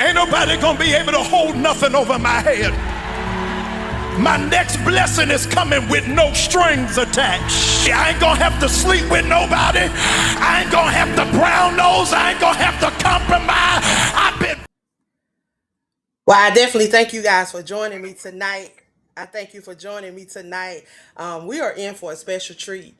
Ain't nobody gonna be able to hold nothing over my head. My next blessing is coming with no strings attached. I ain't gonna have to sleep with nobody. I ain't gonna have to brown nose. I ain't gonna have to compromise. I've been. Well, I definitely thank you guys for joining me tonight. I thank you for joining me tonight. We are in for a special treat.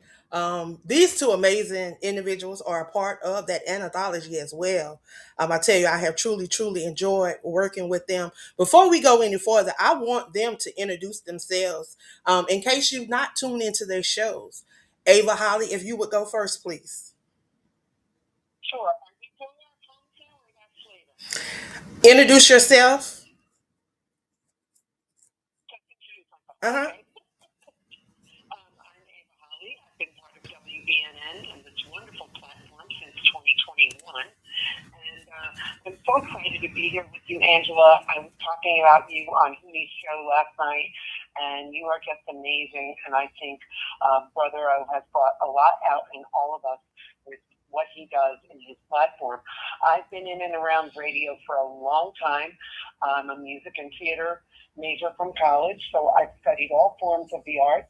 These two amazing individuals are a part of that anthology as well. I tell you, I have truly, truly enjoyed working with them. Before we go any further, I want them to introduce themselves in case you've not tuned into their shows. Ava Holly, if you would go first, please. Sure. Introduce yourself. Uh-huh. I'm Ava Holly. I've been part of WBNN and this wonderful platform since 2021. And I'm so excited to be here with you, Angela. I was talking about you on Hooney's show last night, and you are just amazing. And I think Brother O has brought a lot out in all of us with what he does in his platform. I've been in and around radio for a long time. I'm a music and theater major from college, so I've studied all forms of the arts.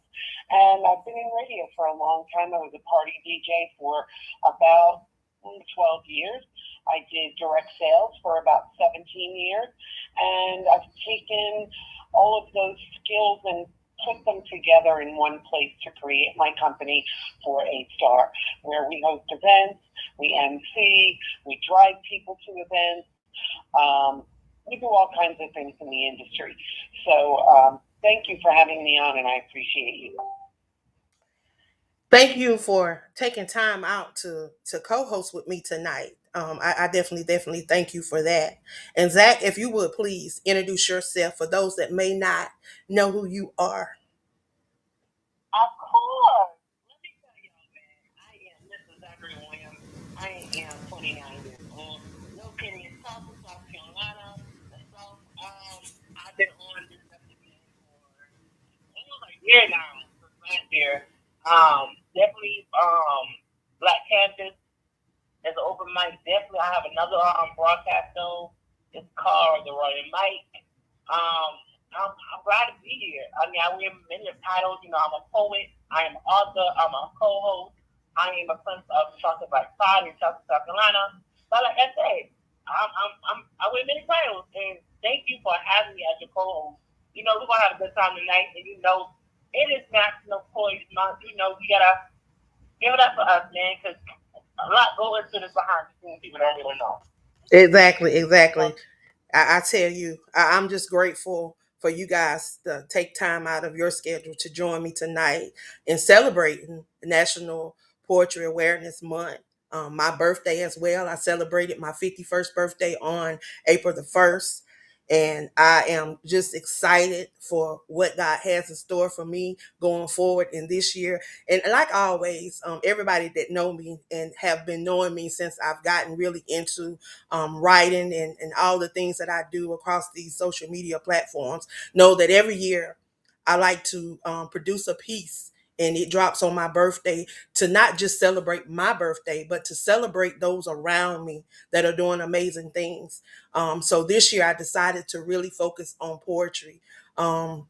And I've been in radio for a long time. I was a party DJ for about 12 years. I did direct sales for about 17 years. And I've taken all of those skills and put them together in one place to create my company, 4A Star, where we host events, we MC, we drive people to events. We do all kinds of things in the industry. So thank you for having me on, and I appreciate you. Thank you for taking time out to co-host with me tonight. I definitely thank you for that. And Zach, if you would please introduce yourself for those that may not know who you are. Of course. Let me tell y'all, man. This is Zachary Williams. I am 29 years old, located in South Carolina. So, I've been on this festival for almost a year now, since last year. Definitely, Black Campus is an open mic. Definitely, I have another broadcast show. It's called The Royal Mic. I'm glad to be here. I mean, I wear many titles. You know, I'm a poet. I am an author. I'm a co-host. I am a prince of Chocolate Black Pride in South Carolina. But like I said, I wear many titles, and thank you for having me as your co-host. You know, we're gonna have a good time tonight, and you know, it is National Poetry Month. You know, we gotta give it up for us, man, because a lot goes into this behind the scenes people don't really know. Exactly. I tell you, I'm just grateful for you guys to take time out of your schedule to join me tonight in celebrating National Poetry Awareness Month. My birthday as well. I celebrated my 51st birthday on April the 1st. And I am just excited for what God has in store for me going forward in this year. And like always, everybody that know me and have been knowing me since I've gotten really into writing and all the things that I do across these social media platforms know that every year I like to produce a piece and it drops on my birthday to not just celebrate my birthday, but to celebrate those around me that are doing amazing things. So this year I decided to really focus on poetry and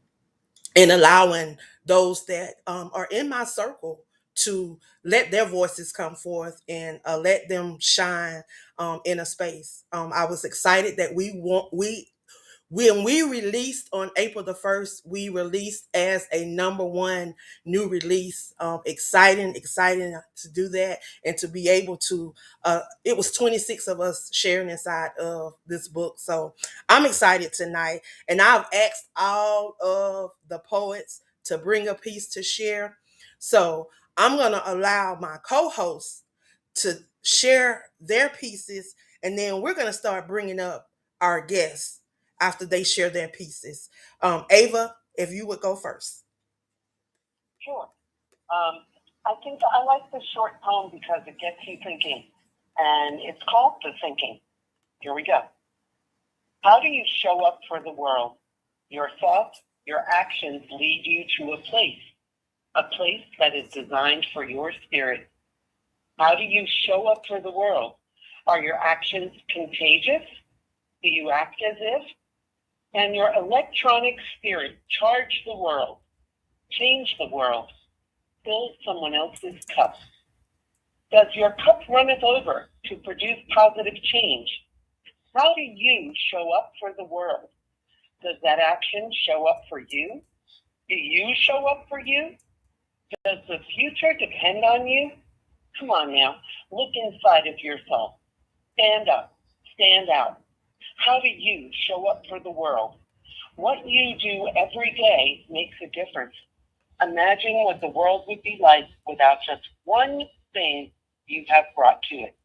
allowing those that are in my circle to let their voices come forth and let them shine in a space. I was excited that when we released on April the 1st, we released as a number one new release. Exciting to do that and to be able to. It was 26 of us sharing inside of this book, so I'm excited tonight. And I've asked all of the poets to bring a piece to share. So I'm gonna allow my co-hosts to share their pieces, and then we're gonna start bringing up our guests after they share their pieces. Ava, if you would go first. Sure. I think I like the short poem because it gets you thinking, and it's called The Thinking. Here we go. How do you show up for the world? Your thoughts, your actions lead you to a place that is designed for your spirit. How do you show up for the world? Are your actions contagious? Do you act as if? Can your electronic spirit charge the world, change the world, fill someone else's cup? Does your cup runneth over to produce positive change? How do you show up for the world? Does that action show up for you? Do you show up for you? Does the future depend on you? Come on now, look inside of yourself. Stand up, stand out. How do you show up for the world? What you do every day makes a difference. Imagine what the world would be like without just one thing you have brought to it.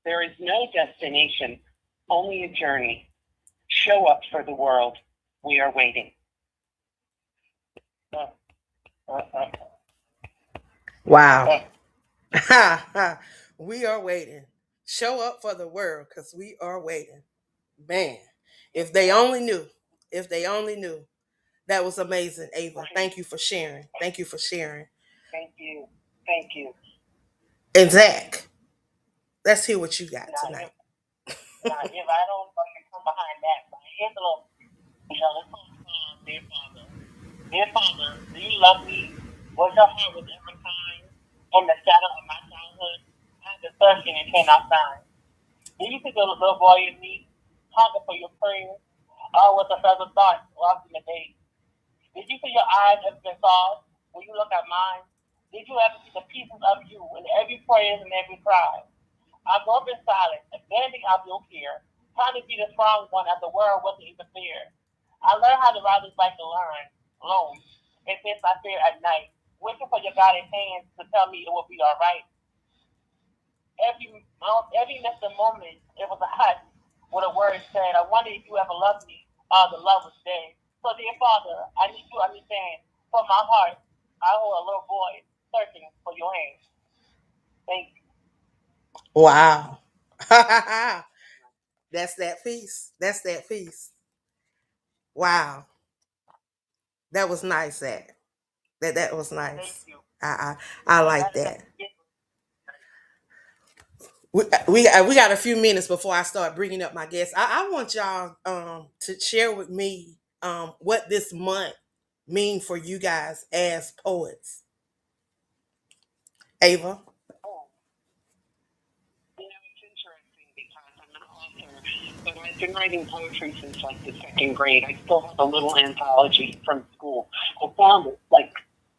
There is no destination, only a journey. Show up for the world. We are waiting. Wow. We are waiting. Show up for the world because we are waiting. Man, if they only knew. If they only knew. That was amazing, Ava. Thank you for sharing. Thank you for sharing. Thank you. Thank you. And Zach, let's hear what you got tonight. Now, if I don't fucking come behind that, here's a little, this song, Dear Father. Dear Father, do you love me? Was your heart was ever kind? In the shadow of my childhood, I had the thirsting and cannot find. Did you see the little boy in me? Hunger for your prayers? Oh, with a feather thought, lost in the day. Did you see your eyes have been soft when you look at mine? Did you ever see the pieces of you in every prayer and every cry? I grew up in silence, abandoned out your care, trying to be the strong one as the world wasn't even fair. I learned how to ride this bike alone, and face my fear at night, waiting for your guiding hands to tell me it will be all right. Every missing moment, it was a hush with a word said. I wonder if you ever loved me. The love was dead. So, dear Father, I need you to understand. From my heart, I hold a little boy searching for your hand. Thank you. Wow. That's that piece. That's that piece. Wow. That was nice, Zach. That was nice. Thank you. I like that. We got a few minutes before I start bringing up my guests. I want y'all to share with me what this month mean for you guys as poets. Ava. Oh, it's interesting because I'm an author, but I've been writing poetry since like the second grade. I still have a little anthology from school. I found it like,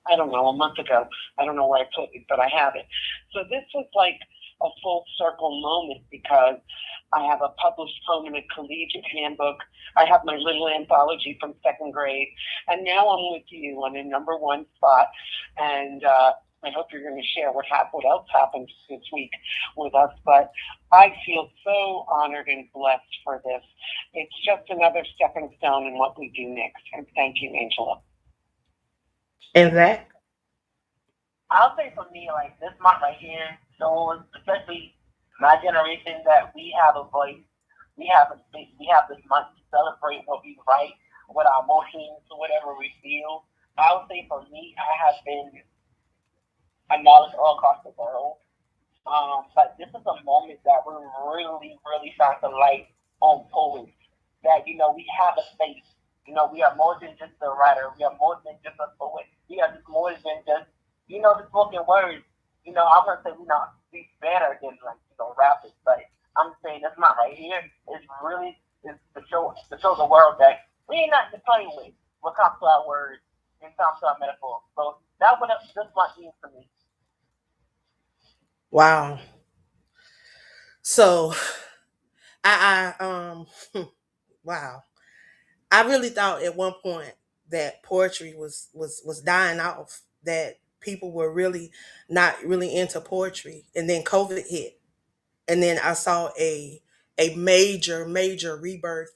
I don't know, a month ago. I don't know where I put it, but I have it. So this was like a full circle moment because I have a published poem in a collegiate handbook. I have my little anthology from second grade. And now I'm with you on a number one spot. And I hope you're going to share what else happened this week with us. But I feel so honored and blessed for this. It's just another stepping stone in what we do next. And thank you, Angela. And that? I'll say for me, like this month right here shows, especially my generation, that we have a voice. We have this month to celebrate what we write, what our emotions, whatever we feel. I would say for me, I have been acknowledged all across the world. But this is a moment that we're really, really shining the light on poets. That we have a space. We are more than just a writer. We are more than just a poet. We are just more than just the spoken words. I'm gonna say we better than rappers, but I'm saying that's not right here. It's really to show the world that we ain't not to play with when it comes to our words and comes to our metaphors. So that's what this month means to me. Wow. So wow. I really thought at one point that poetry was dying off, that people were really not really into poetry. And then COVID hit. And then I saw a major rebirth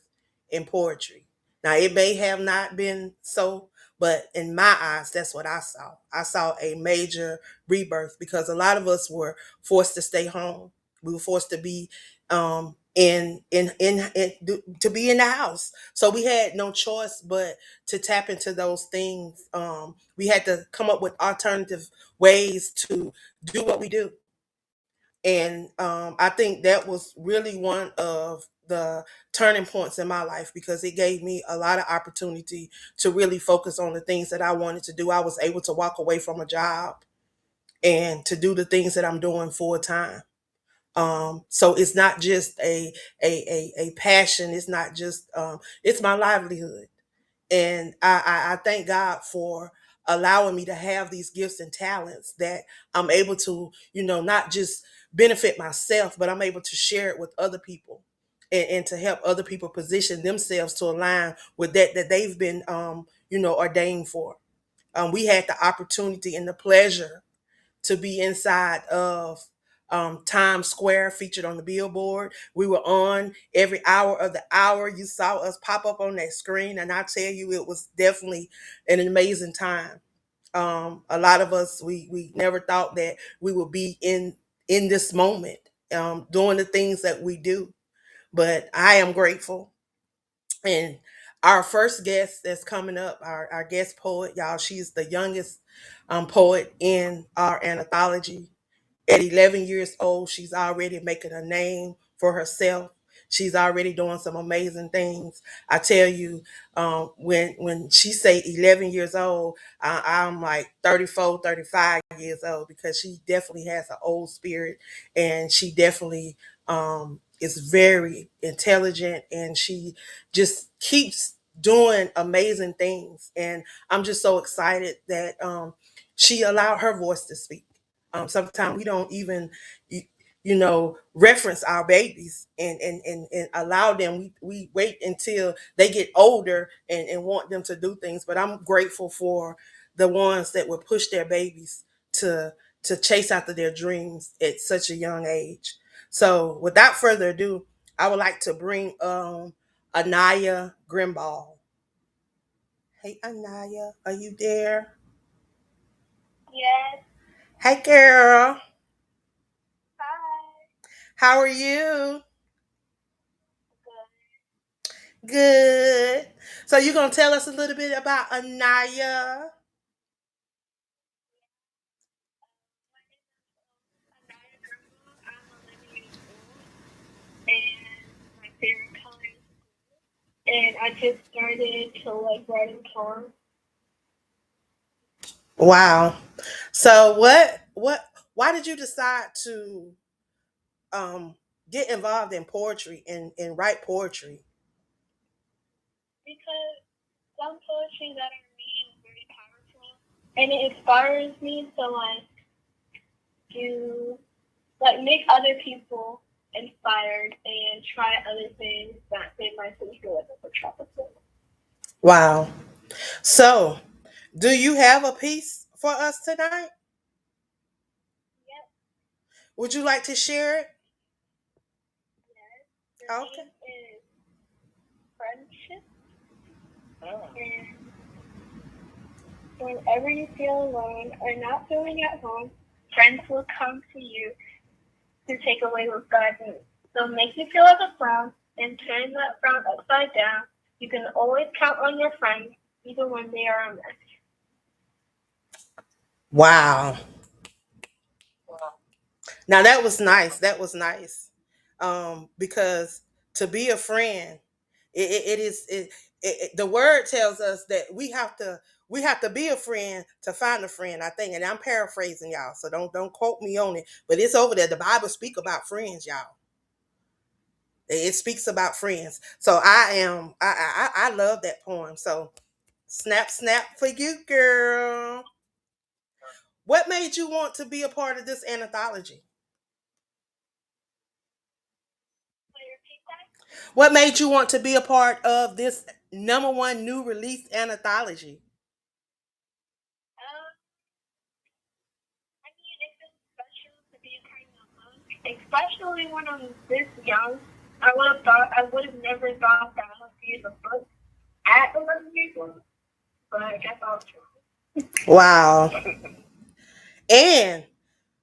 in poetry. Now it may have not been so, but in my eyes, that's what I saw. I saw a major rebirth because a lot of us were forced to stay home. We were forced to be to be in the house. So we had no choice but to tap into those things. We had to come up with alternative ways to do what we do. And I think that was really one of the turning points in my life because it gave me a lot of opportunity to really focus on the things that I wanted to do. I was able to walk away from a job and to do the things that I'm doing full time. So it's not just a passion. It's not just it's my livelihood. And I thank God for allowing me to have these gifts and talents that I'm able to, not just benefit myself, but I'm able to share it with other people and to help other people position themselves to align with that they've been, ordained for. We had the opportunity and the pleasure to be inside of Times Square, featured on the billboard. We were on every hour of the hour. You saw us pop up on that screen, and I tell you, it was definitely an amazing time. A lot of us, we never thought that we would be in this moment, doing the things that we do. But I am grateful. And our first guest that's coming up, our guest poet, y'all, she's the youngest poet in our anthology. At 11 years old, she's already making a name for herself. She's already doing some amazing things. I tell you, when she say 11 years old, I'm like 34, 35 years old because she definitely has an old spirit, and she definitely is very intelligent, and she just keeps doing amazing things. And I'm just so excited that she allowed her voice to speak. Sometimes we don't even, reference our babies and allow them. We wait until they get older and want them to do things. But I'm grateful for the ones that would push their babies to to chase after their dreams at such a young age. So without further ado, I would like to bring Anaya Grimball. Hey Anaya, are you there? Yes. Hey girl, Hi. how are you? Good. Good. So you gonna tell us a little bit about Anaya? My name is Anaya Grimble. I'm 11 years old, and my favorite color is blue. And I just started to like writing poems. Wow. So what why did you decide to um get involved in poetry and write poetry? Because some poetry that I read is very powerful, and it inspires me to like do like make other people inspired and try other things that they might feel like a trouble. Wow. So do you have a piece for us tonight? Yep. Would you like to share it? Yes. The Okay. name is Friendship. And whenever you feel alone or not feeling at home, friends will come to you to take away what God needs. They'll make you feel like a frown and turn that frown upside down. You can always count on your friends, even when they are a mess. Wow. Now that was nice. That was nice. Because to be a friend, it is the word tells us that we have to be a friend to find a friend. I think, and I'm paraphrasing y'all, so don't quote me on it. But it's over there. The Bible speak about friends, y'all. It speaks about friends. So I love that poem. So snap snap for you, girl. What made you want to be a part of this anthology? So you repeat that? What made you want to be a part of this number one new release anthology? Um, I mean, it feels special to be a part of the book, especially when I'm this young. I would have never thought that I would be in the book at 11 years old, but I guess I'll try. Wow. And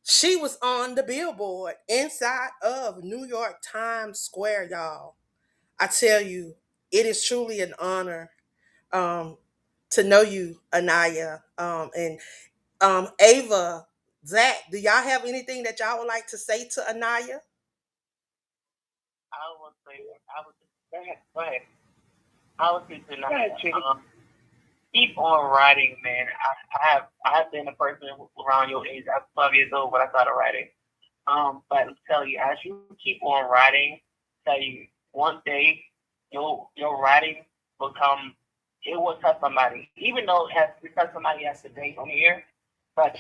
she was on the billboard inside of New York Times Square, y'all. I tell you, it is truly an honor um, to know you, Anaya. And Ava Zach, do y'all have anything that y'all would like to say to Anaya? I would say, go ahead, go ahead. I would say to Anaya, keep on writing, man. I have been a person around your age. I was 12 years old when I started writing. But I'll tell you, as you keep on writing, tell you one day your writing will come. It will touch somebody, even though it has to touch somebody yesterday on here. But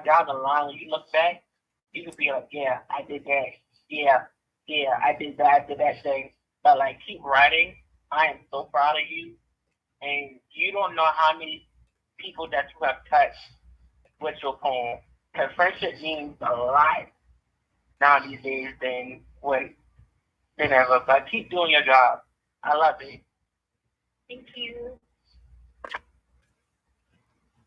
down the line, when you look back, you can be like, yeah, I did that. Yeah, yeah, I did that. I did that thing. But like, keep writing. I am so proud of you, and you don't know how many people that you have touched with your poem. Because friendship means a lot now these days than ever. But keep doing your job. I love it. Thank you.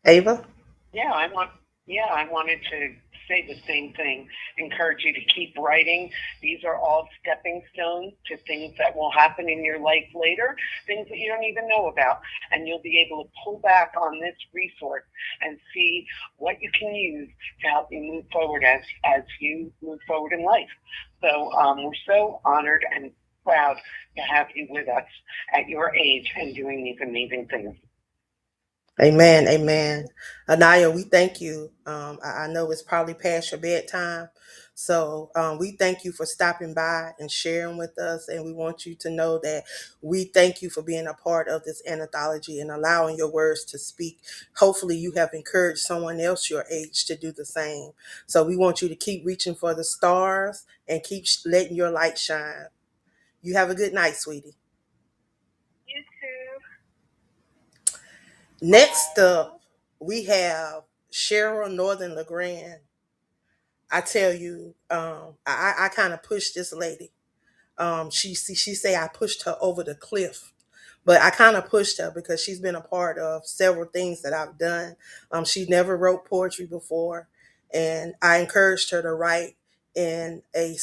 Ava? Yeah, I wanted to say the same thing. Encourage you to keep writing. These are all stepping stones to things that will happen in your life later, things that you don't even know about. And you'll be able to pull back on this resource and see what you can use to help you move forward as you move forward in life. So we're so honored and proud to have you with us at your age and doing these amazing things. Amen. Amen. Anaya, we thank you. I know it's probably past your bedtime. So we thank you for stopping by and sharing with us. And we want you to know that we thank you for being a part of this anthology and allowing your words to speak. Hopefully, you have encouraged someone else your age to do the same. So we want you to keep reaching for the stars and keep letting your light shine. You have a good night, sweetie. You too. Next up, we have Cheryl Northern LeGrand. I tell you, I kind of pushed this lady. She say I pushed her over the cliff, but I kind of pushed her because she's been a part of several things that I've done. She never wrote poetry before, and I encouraged her to write in a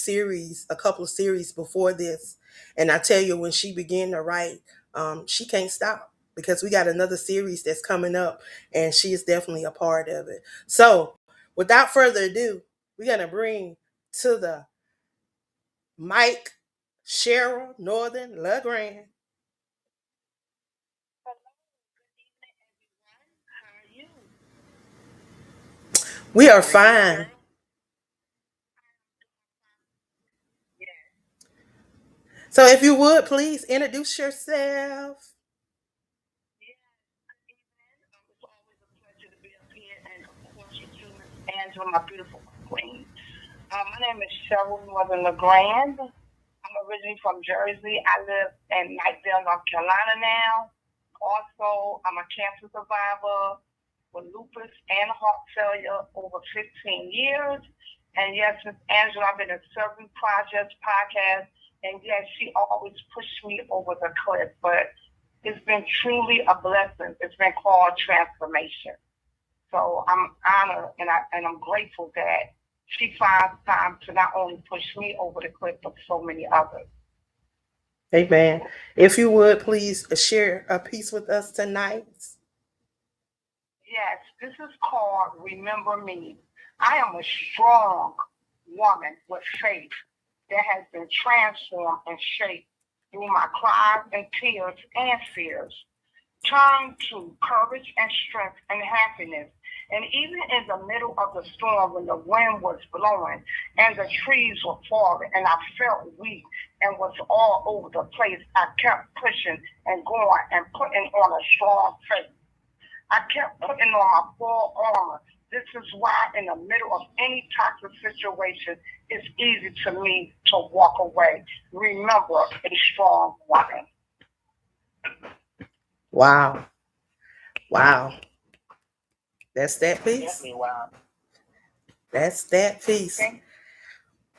couple of series before this. And I tell you, when she began to write, she can't stop because we got another series that's coming up, and she is definitely a part of it. So, without further ado, we're gonna bring to the Mike Cheryl Northern LeGrand. We are fine. So if you would please introduce yourself. It's always a pleasure to be up here, and of course, with you, Miss Angela, my beautiful queen. My name is Cheryl Northern LeGrand. I'm originally from Jersey. I live in Knightsville, North Carolina now. Also, I'm a cancer survivor with lupus and heart failure over 15 years. And yes, Miss Angela, I've been in several projects, podcasts, and yes, she always pushed me over the cliff. But it's been truly a blessing. It's been called transformation. So I'm honored and I'm grateful that she finds time to not only push me over the cliff, but so many others. Amen. If you would please share a piece with us tonight. Yes, this is called Remember Me. I am a strong woman with faith that has been transformed and shaped through my cries and tears and fears. Turn to courage and strength and happiness. And even in the middle of the storm, when the wind was blowing and the trees were falling, and I felt weak and was all over the place, I kept pushing and going and putting on a strong faith. I kept putting on my full armor. This is why, in the middle of any toxic situation, it's easy to me to walk away. Remember, a strong woman. Wow. Wow. That's that piece. Definitely wow. That's that piece.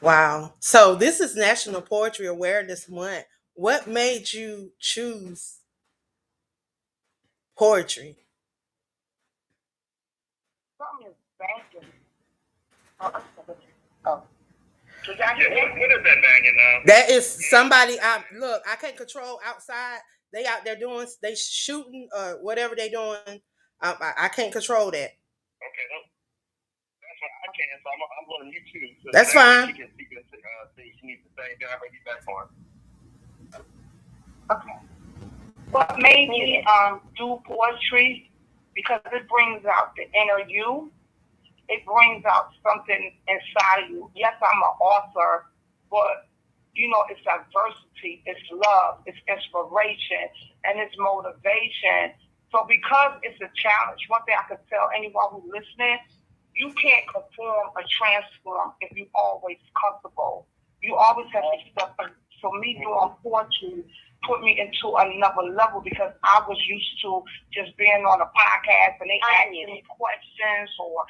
Wow. So this is National Poetry Awareness Month. What made you choose poetry? Something is banking. Oh. So what is that banging now? That is somebody. Look, I can't control outside. They out there doing, they shooting, whatever they doing. I can't control that. Okay, I can, so I'm going to mute you. So that's fine. She can say she needs to say, then I'll bring you back for her. Okay. What made me do poetry? Because it brings out the inner you. It brings out something inside of you. Yes, I'm an author, but it's diversity, it's love, it's inspiration, and it's motivation. So because it's a challenge, one thing I could tell anyone who's listening, you can't conform or transform if you're always comfortable. You always have to step in. So me doing poetry put me into another level because I was used to just being on a podcast and they asking me questions, or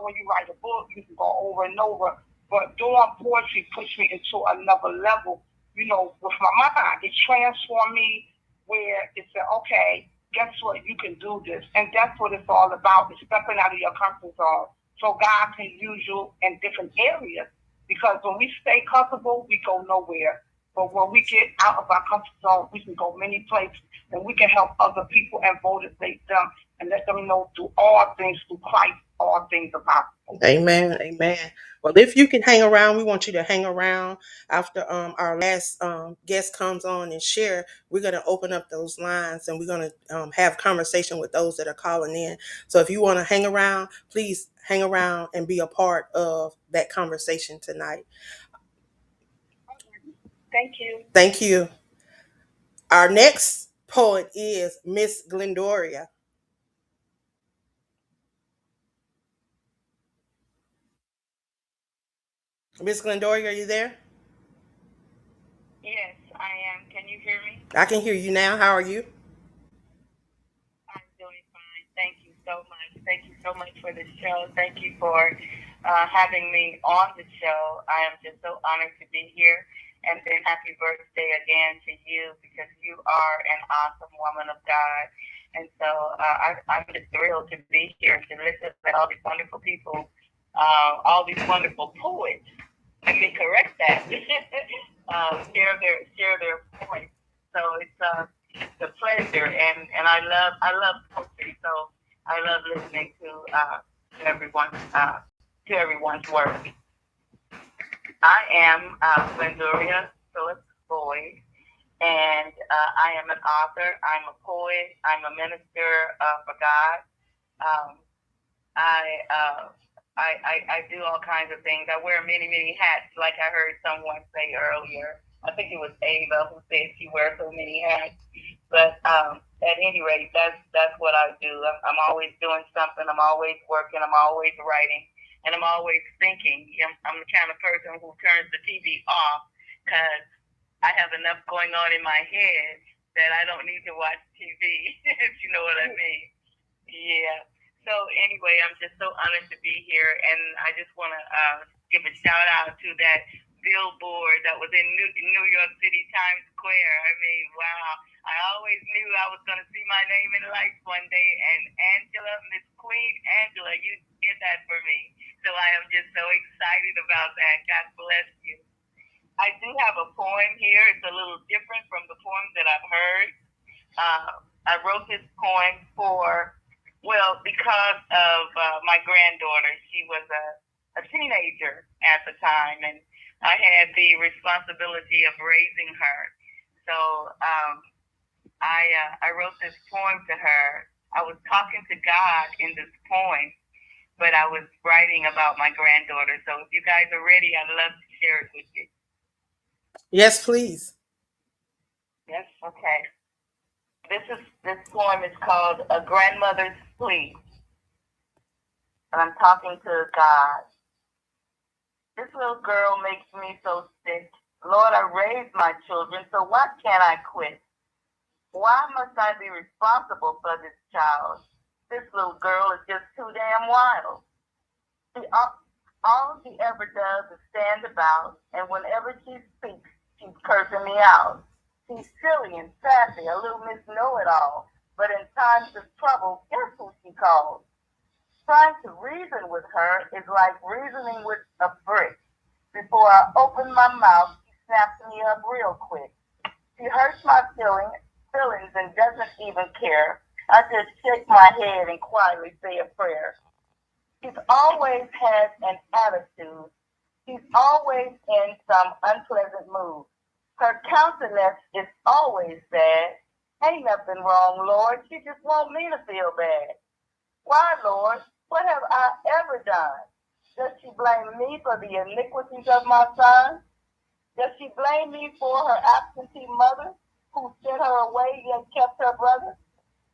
when you write a book, you can go over and over. But doing poetry puts me into another level, with my mind. It transformed me where it said, okay, guess what? You can do this. And that's what it's all about, is stepping out of your comfort zone so God can use you in different areas. Because when we stay comfortable, we go nowhere. But when we get out of our comfort zone, we can go many places, and we can help other people and motivate them and let them know through all things, through Christ, all things are possible. Amen. Amen. Well, if you can hang around, we want you to hang around after our last guest comes on and share. We're going to open up those lines and we're going to have conversation with those that are calling in. So if you want to hang around, please hang around and be a part of that conversation tonight. Thank you. Thank you. Our next poet is Miss Glendoria. Miss Glendoria, are you there? Yes, I am. Can you hear me? I can hear you now. How are you? I'm doing fine. Thank you so much. Thank you so much for the show. Thank you for having me on the show. I am just so honored to be here. And then happy birthday again to you, because you are an awesome woman of God. And so I'm just thrilled to be here to listen to all these wonderful people, all these wonderful poets. Let me correct that. Share their points. So it's a pleasure, and I love poetry. So I love listening to everyone's work. I am Glendoria Phillips Boyd, and I am an author. I'm a poet. I'm a minister for God. Um, I, uh, I do all kinds of things. I wear many, many hats, like I heard someone say earlier. I think it was Ava who said she wears so many hats. But at any rate, that's what I do. I'm always doing something. I'm always working. I'm always writing, and I'm always thinking. I'm the kind of person who turns the TV off because I have enough going on in my head that I don't need to watch TV. If you know what I mean. Yeah. So anyway, I'm just so honored to be here, and I just want to give a shout out to that billboard that was in New York City Times Square. I mean, wow! I always knew I was going to see my name in lights one day, and Angela, Miss Queen Angela, you did that for me. So I am just so excited about that. God bless you. I do have a poem here. It's a little different from the poems that I've heard. I wrote this poem because of my granddaughter. She was a teenager at the time, and I had the responsibility of raising her. So I wrote this poem to her. I was talking to God in this poem, but I was writing about my granddaughter. So if you guys are ready, I'd love to share it with you. Yes, please. Yes, okay. This poem is called A Grandmother's Plea. And I'm talking to God. This little girl makes me so sick. Lord, I raised my children, so why can't I quit? Why must I be responsible for this child? This little girl is just too damn wild. All she ever does is stand about, and whenever she speaks, she's cursing me out. She's silly and sassy, a little Miss Know-it-all, but in times of trouble, guess who she calls? Trying to reason with her is like reasoning with a brick. Before I open my mouth, she snaps me up real quick. She hurts my feelings and doesn't even care. I just shake my head and quietly say a prayer. She's always has an attitude. She's always in some unpleasant mood. Her countenance is always bad. Ain't nothing wrong, Lord. She just want me to feel bad. Why, Lord? What have I ever done? Does she blame me for the iniquities of my son? Does she blame me for her absentee mother who sent her away yet kept her brother?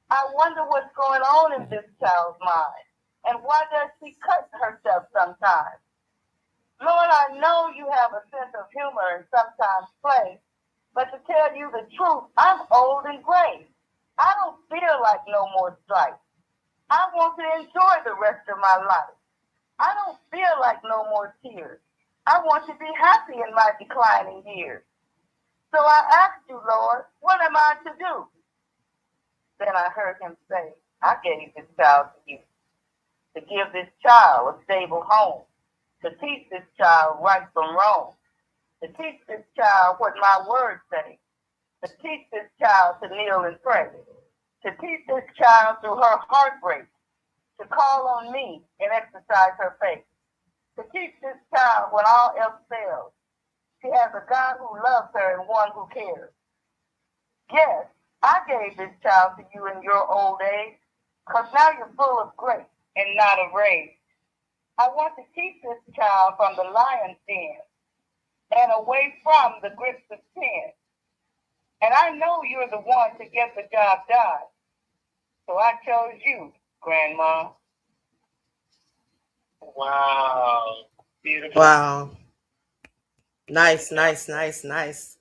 I wonder what's going on in this child's mind. And why does she cut herself sometimes? Lord, I know you have a sense of humor and sometimes play, but to tell you the truth, I'm old and gray. I don't feel like no more strife. I want to enjoy the rest of my life. I don't feel like no more tears. I want to be happy in my declining years. So I asked you, Lord, what am I to do? Then I heard him say, I gave this child to you, to give this child a stable home, to teach this child right from wrong, to teach this child what my words say, to teach this child to kneel and pray, to teach this child through her heartbreak, to call on me and exercise her faith, to teach this child when all else fails. She has a God who loves her and one who cares. Yes, I gave this child to you in your old age, because now you're full of grace and not of rage. I want to keep this child from the lion's den and away from the grips of sin. And I know you're the one to get the job done. So I chose you, Grandma. Wow. Beautiful. Wow. Nice, nice, nice, nice.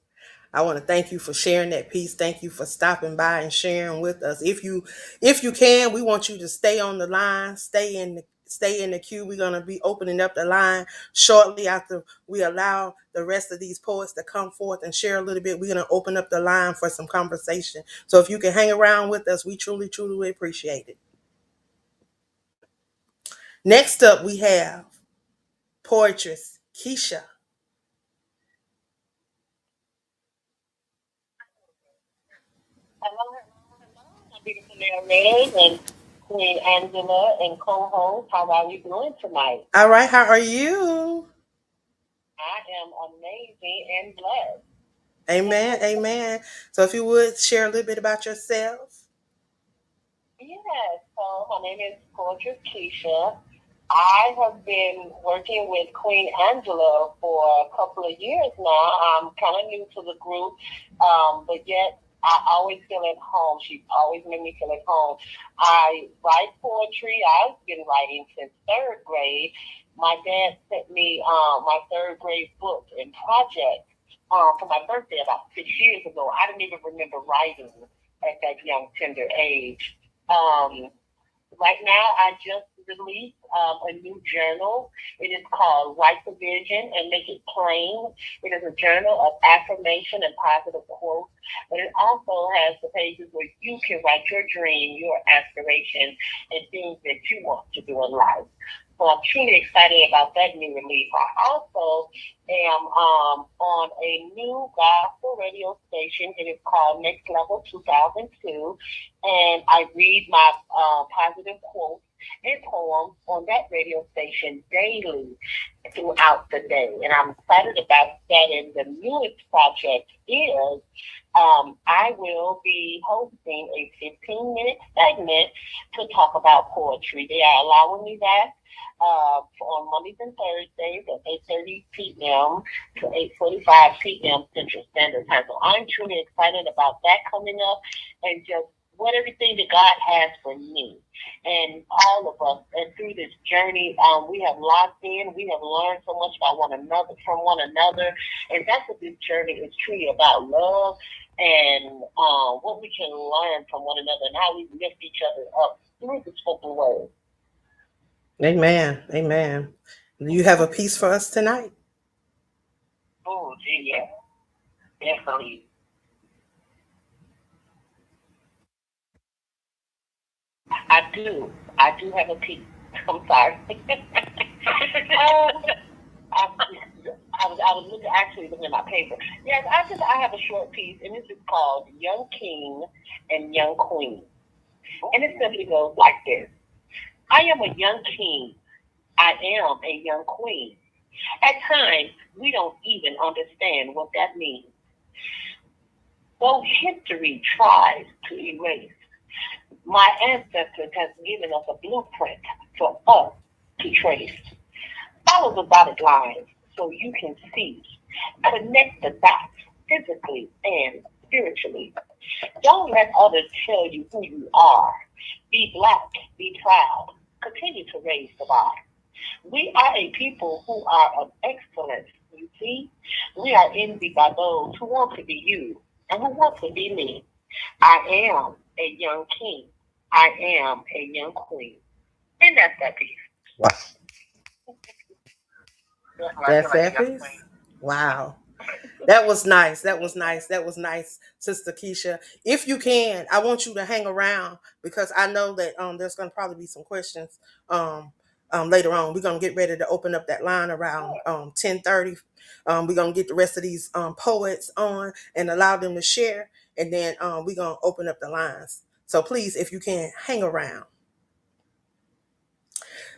I want to thank you for sharing that piece. Thank you for stopping by and sharing with us. If you can, we want you to stay on the line, stay in the queue. We're going to be opening up the line shortly after we allow the rest of these poets to come forth and share a little bit. We're going to open up the line for some conversation. So if you can hang around with us, we truly, truly appreciate it. Next up, we have poetress Keisha. Hello, hello, hello, my beautiful narrators and Queen Angela and co-host. How are you doing tonight? All right, how are you? I am amazing and blessed. Amen, amen. So if you would share a little bit about yourself. Yes, so my name is Poetry Keisha. I have been working with Queen Angela for a couple of years now. I'm kind of new to the group, but yet I always feel at home. She always made me feel at home. I write poetry. I've been writing since third grade. My dad sent me my third grade book and project for my birthday about 6 years ago. I didn't even remember writing at that young, tender age. Um, Right now, I just released a new journal. It is called Write the Vision and Make It Plain. It is a journal of affirmation and positive quotes, but it also has the pages where you can write your dream, your aspiration, and things that you want to do in life. So I'm truly excited about that new release. I also am on a new gospel radio station. It is called Next Level 2002, and I read my positive quotes and poems on that radio station daily throughout the day. And I'm excited about that. And the newest project is I will be hosting a 15-minute segment to talk about poetry. They are allowing me that on Mondays and Thursdays at 8:30 p.m. to 8:45 p.m. Central Standard Time. So I'm truly excited about that coming up and just what everything that God has for me and all of us. And through this journey, we have locked in. We have learned so much about one another, from one another. And that's what this journey is truly about, love and what we can learn from one another and how we lift each other up through the spoken word. Amen. Amen. You have a piece for us tonight? Oh, gee, yeah. Definitely. I do. I do have a piece. I'm sorry. I was actually looking at my paper. Yes, I have a short piece, and this is called Young King and Young Queen. And it simply goes like this. I am a young king, I am a young queen. At times, we don't even understand what that means. Though history tries to erase, my ancestors have given us a blueprint for us to trace. Follow the dotted lines so you can see. Connect the dots physically and spiritually. Don't let others tell you who you are. Be black, be proud. Continue to raise the bar. We are a people who are of excellence. You see, we are envied by those who want to be you and who want to be me. I am a young king. I am a young queen. And that's that piece. Wow. I That's feel like a that young piece? queen. Wow. That was nice. That was nice. That was nice, Sister Keisha. If you can, I want you to hang around because I know that there's gonna probably be some questions later on. We're gonna get ready to open up that line around 10:30. We're gonna get the rest of these poets on and allow them to share, and then we're gonna open up the lines. So please, if you can, hang around.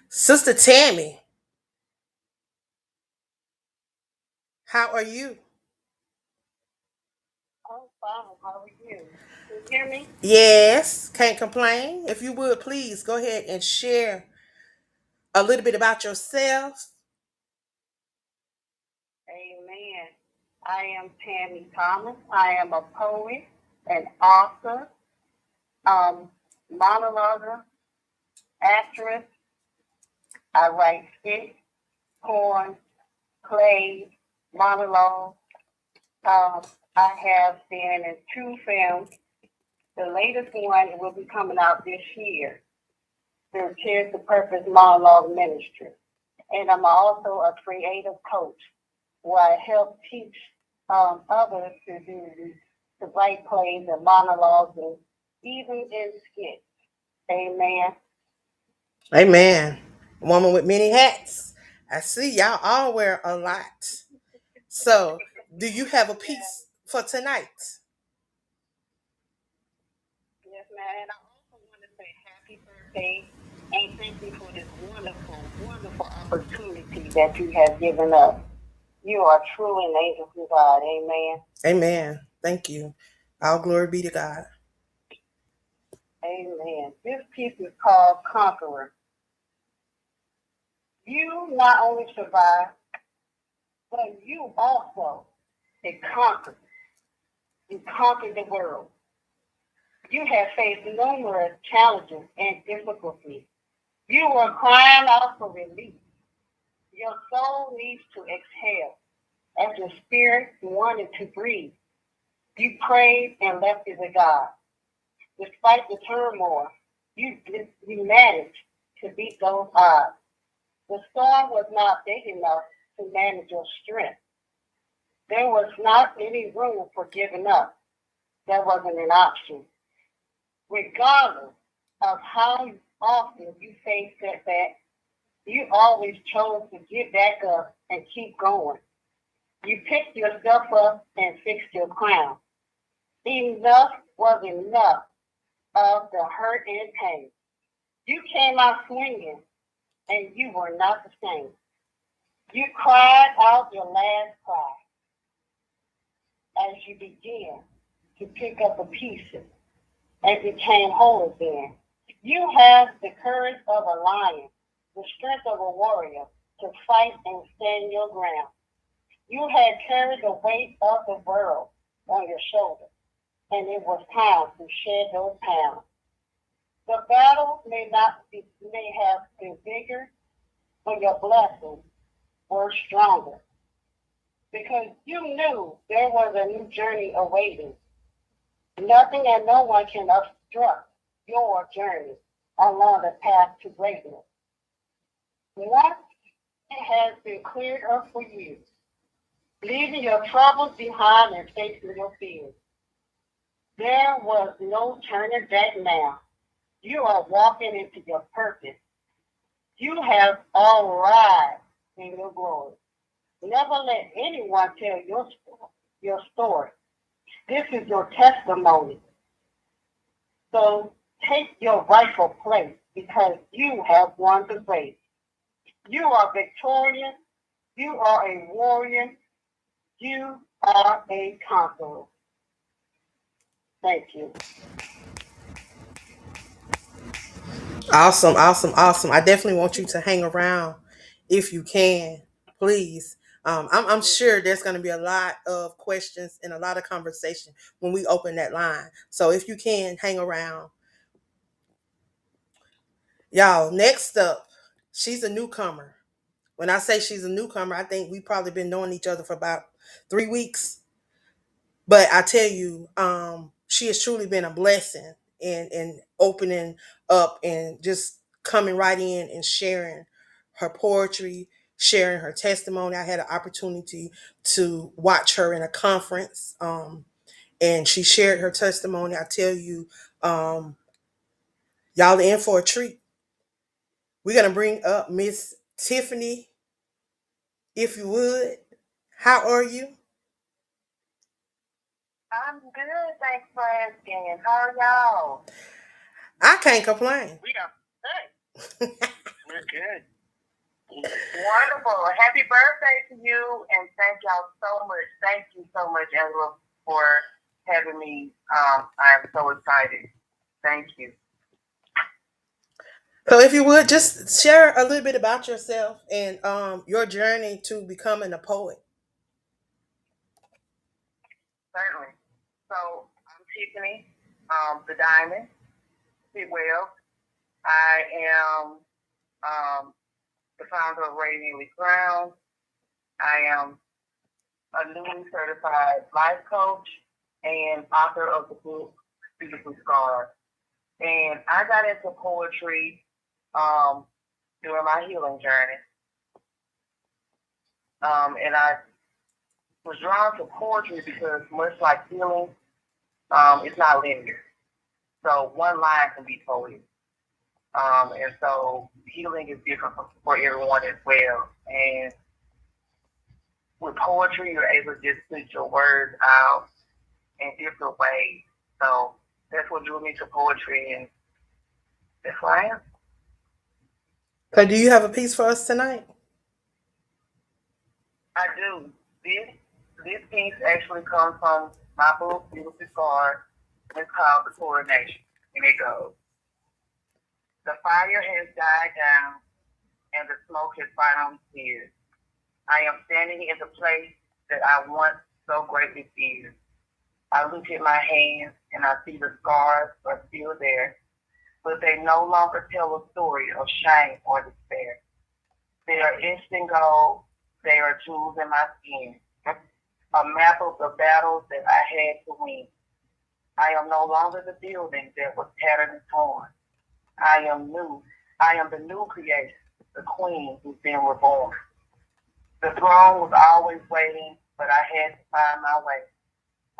Sister Tammy, how are you? I'm fine. How are you? Can you hear me? Yes, can't complain. If you would please go ahead and share a little bit about yourself. Amen. I am Tammy Thomas. I am a poet, an author, monologuer, actress. I write skits, poems, plays, monologues. Um, I have been in 2 films. The latest one will be coming out this year. The Cheers to Purpose Monologue Ministry. And I'm also a creative coach where I help teach others to write plays and monologues and even in skits. Amen. Amen. Woman with many hats. I see y'all all wear a lot. So, do you have a piece for tonight? Yes, man. And I also want to say happy birthday and thank you for this wonderful, wonderful opportunity that you have given us. You are truly an angel from God. Amen. Amen. Thank you. All glory be to God. Amen. This piece is called Conqueror. You not only survived, but you also had conquered. You conquered the world. You have faced numerous challenges and difficulties. You were crying out for relief. Your soul needs to exhale as your spirit wanted to breathe. You prayed and left it to God. Despite the turmoil, you managed to beat those odds. The storm was not big enough to manage your strength. There was not any room for giving up. That wasn't an option. Regardless of how often you faced setbacks, you always chose to get back up and keep going. You picked yourself up and fixed your crown. Enough was enough of the hurt and pain. You came out swinging and you were not the same. You cried out your last cry as you began to pick up the pieces and became whole again. You have the courage of a lion, the strength of a warrior to fight and stand your ground. You had carried the weight of the world on your shoulders, and it was time to shed those pounds. The battle may have been bigger, but your blessings were stronger because you knew there was a new journey awaiting. Nothing and no one can obstruct your journey along the path to greatness. Once it has been cleared up for you, leaving your troubles behind and facing your fears, there was no turning back now. You are walking into your purpose. You have arrived in your glory. Never let anyone tell your story. This is your testimony. So take your rightful place because you have won the race. You are victorious. You are a warrior. You are a conqueror. Thank you. Awesome, awesome, awesome. I definitely want you to hang around if you can, please. I'm sure there's going to be a lot of questions and a lot of conversation when we open that line. So if you can, hang around. Y'all, next up, she's a newcomer. When I say she's a newcomer, I think we probably been knowing each other for about 3 weeks. But I tell you, she has truly been a blessing in opening up and just coming right in and sharing her poetry, sharing her testimony. I had an opportunity to watch her in a conference, and she shared her testimony. I tell you, um, y'all are in for a treat. We're gonna bring up Miss Tiffany, if you would. How are you? I'm good. Thanks for asking. How are y'all? I can't complain. We are good. We're good. Wonderful. Happy birthday to you, and thank y'all so much. Thank you so much, Angela, for having me. I'm so excited. Thank you. So, if you would just share a little bit about yourself and your journey to becoming a poet. Certainly. So I'm Tiffany, the Diamond. Well, I am the founder of Radiantly Crown. I am a newly certified life coach and author of the book Beautifully Scarred. And I got into poetry during my healing journey. And I was drawn to poetry because much like healing, it's not linear. So one line can be poetry. And so healing is different for everyone as well. And with poetry, you're able to just put your words out in different ways. So that's what drew me to poetry, and that's who I am. So, do you have a piece for us tonight? I do. This piece actually comes from my book, Beautiful Scarred. It's called The Coronation. And it goes, the fire has died down and the smoke has finally cleared. I am standing in the place that I once so greatly feared. I look at my hands and I see the scars are still there, but they no longer tell a story of shame or despair. They are instant gold. They are jewels in my skin. A map of the battles that I had to win. I am no longer the building that was tattered and torn. I am new. I am the new creation, the queen who's been reborn. The throne was always waiting, but I had to find my way.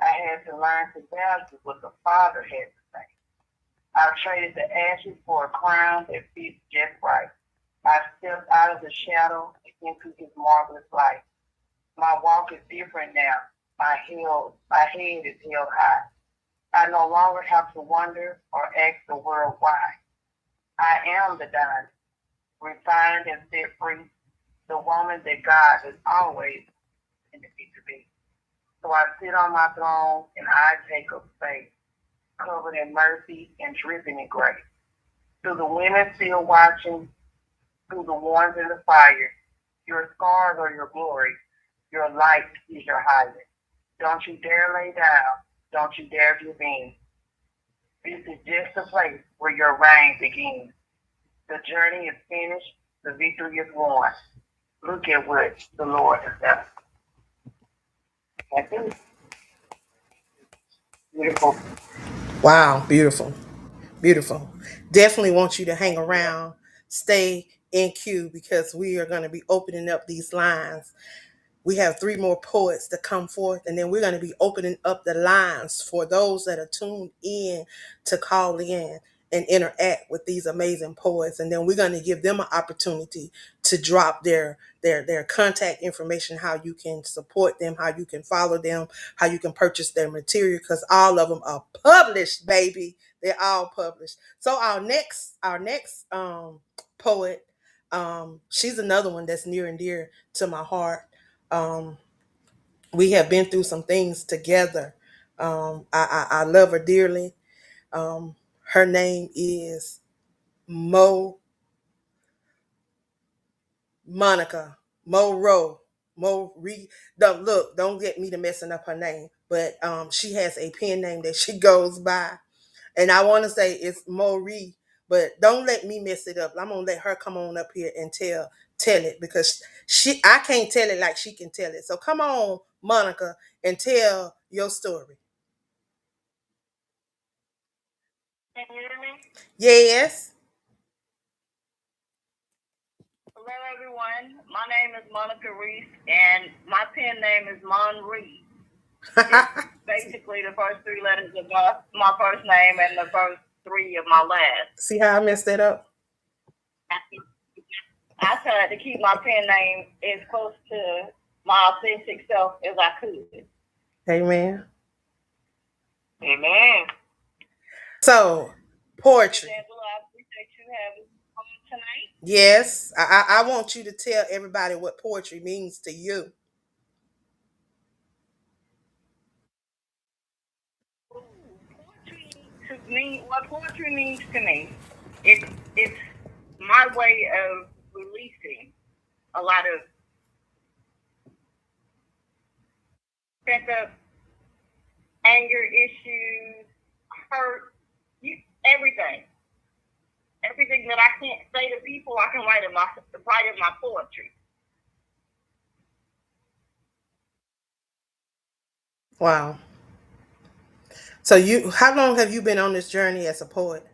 I had to learn to value what the Father had to say. I traded the ashes for a crown that fits just right. I stepped out of the shadow into his marvelous light. My walk is different now. My head is held high. I no longer have to wonder or ask the world why. I am the diamond, refined and set free, the woman that God has always intended me to be. So I sit on my throne and I take up space, covered in mercy and dripping in grace. To the women still watching, to the ones in the fire, your scars are your glory, your light is your hiding. Don't you dare lay down, don't you dare give in. This is just the place where your reign begins. The journey is finished, the victory is won. Look at what the Lord has done. That's it. Beautiful. Wow, beautiful, beautiful. Definitely want you to hang around, stay in queue because we are going to be opening up these lines. We have three more poets to come forth, and then we're going to be opening up the lines for those that are tuned in to call in and interact with these amazing poets. And then we're going to give them an opportunity to drop their contact information, how you can support them, how you can follow them, how you can purchase their material, because all of them are published, baby. They're all published. So our next poet, She's another one that's near and dear to my heart. Um, we have been through some things together. I love her dearly. Her name is Mo Monica Mo Rowe. Mo Re. Don't look. Don't get me to messing up her name, but she has a pen name that she goes by, and I want to say it's Marie, but don't let me mess it up. I'm gonna let her come on up here and tell it because I can't tell it like she can tell it. So come on, Monica, and tell your story. Can you hear me? Yes. Hello, everyone. My name is Monica Reese, and my pen name is Mon Reese. It's basically the first three letters of my first name and the first three of my last. See how I messed that up? I tried to keep my pen name as close to my authentic self as I could. Amen. Amen. So, poetry. Angela, I appreciate you having me on tonight. Yes, I want you to tell everybody what poetry means to you. Poetry to me, what poetry means to me, it's my way of releasing a lot of pent up anger issues, hurt, everything. Everything that I can't say to people, I can write in my poetry. Wow. So how long have you been on this journey as a poet?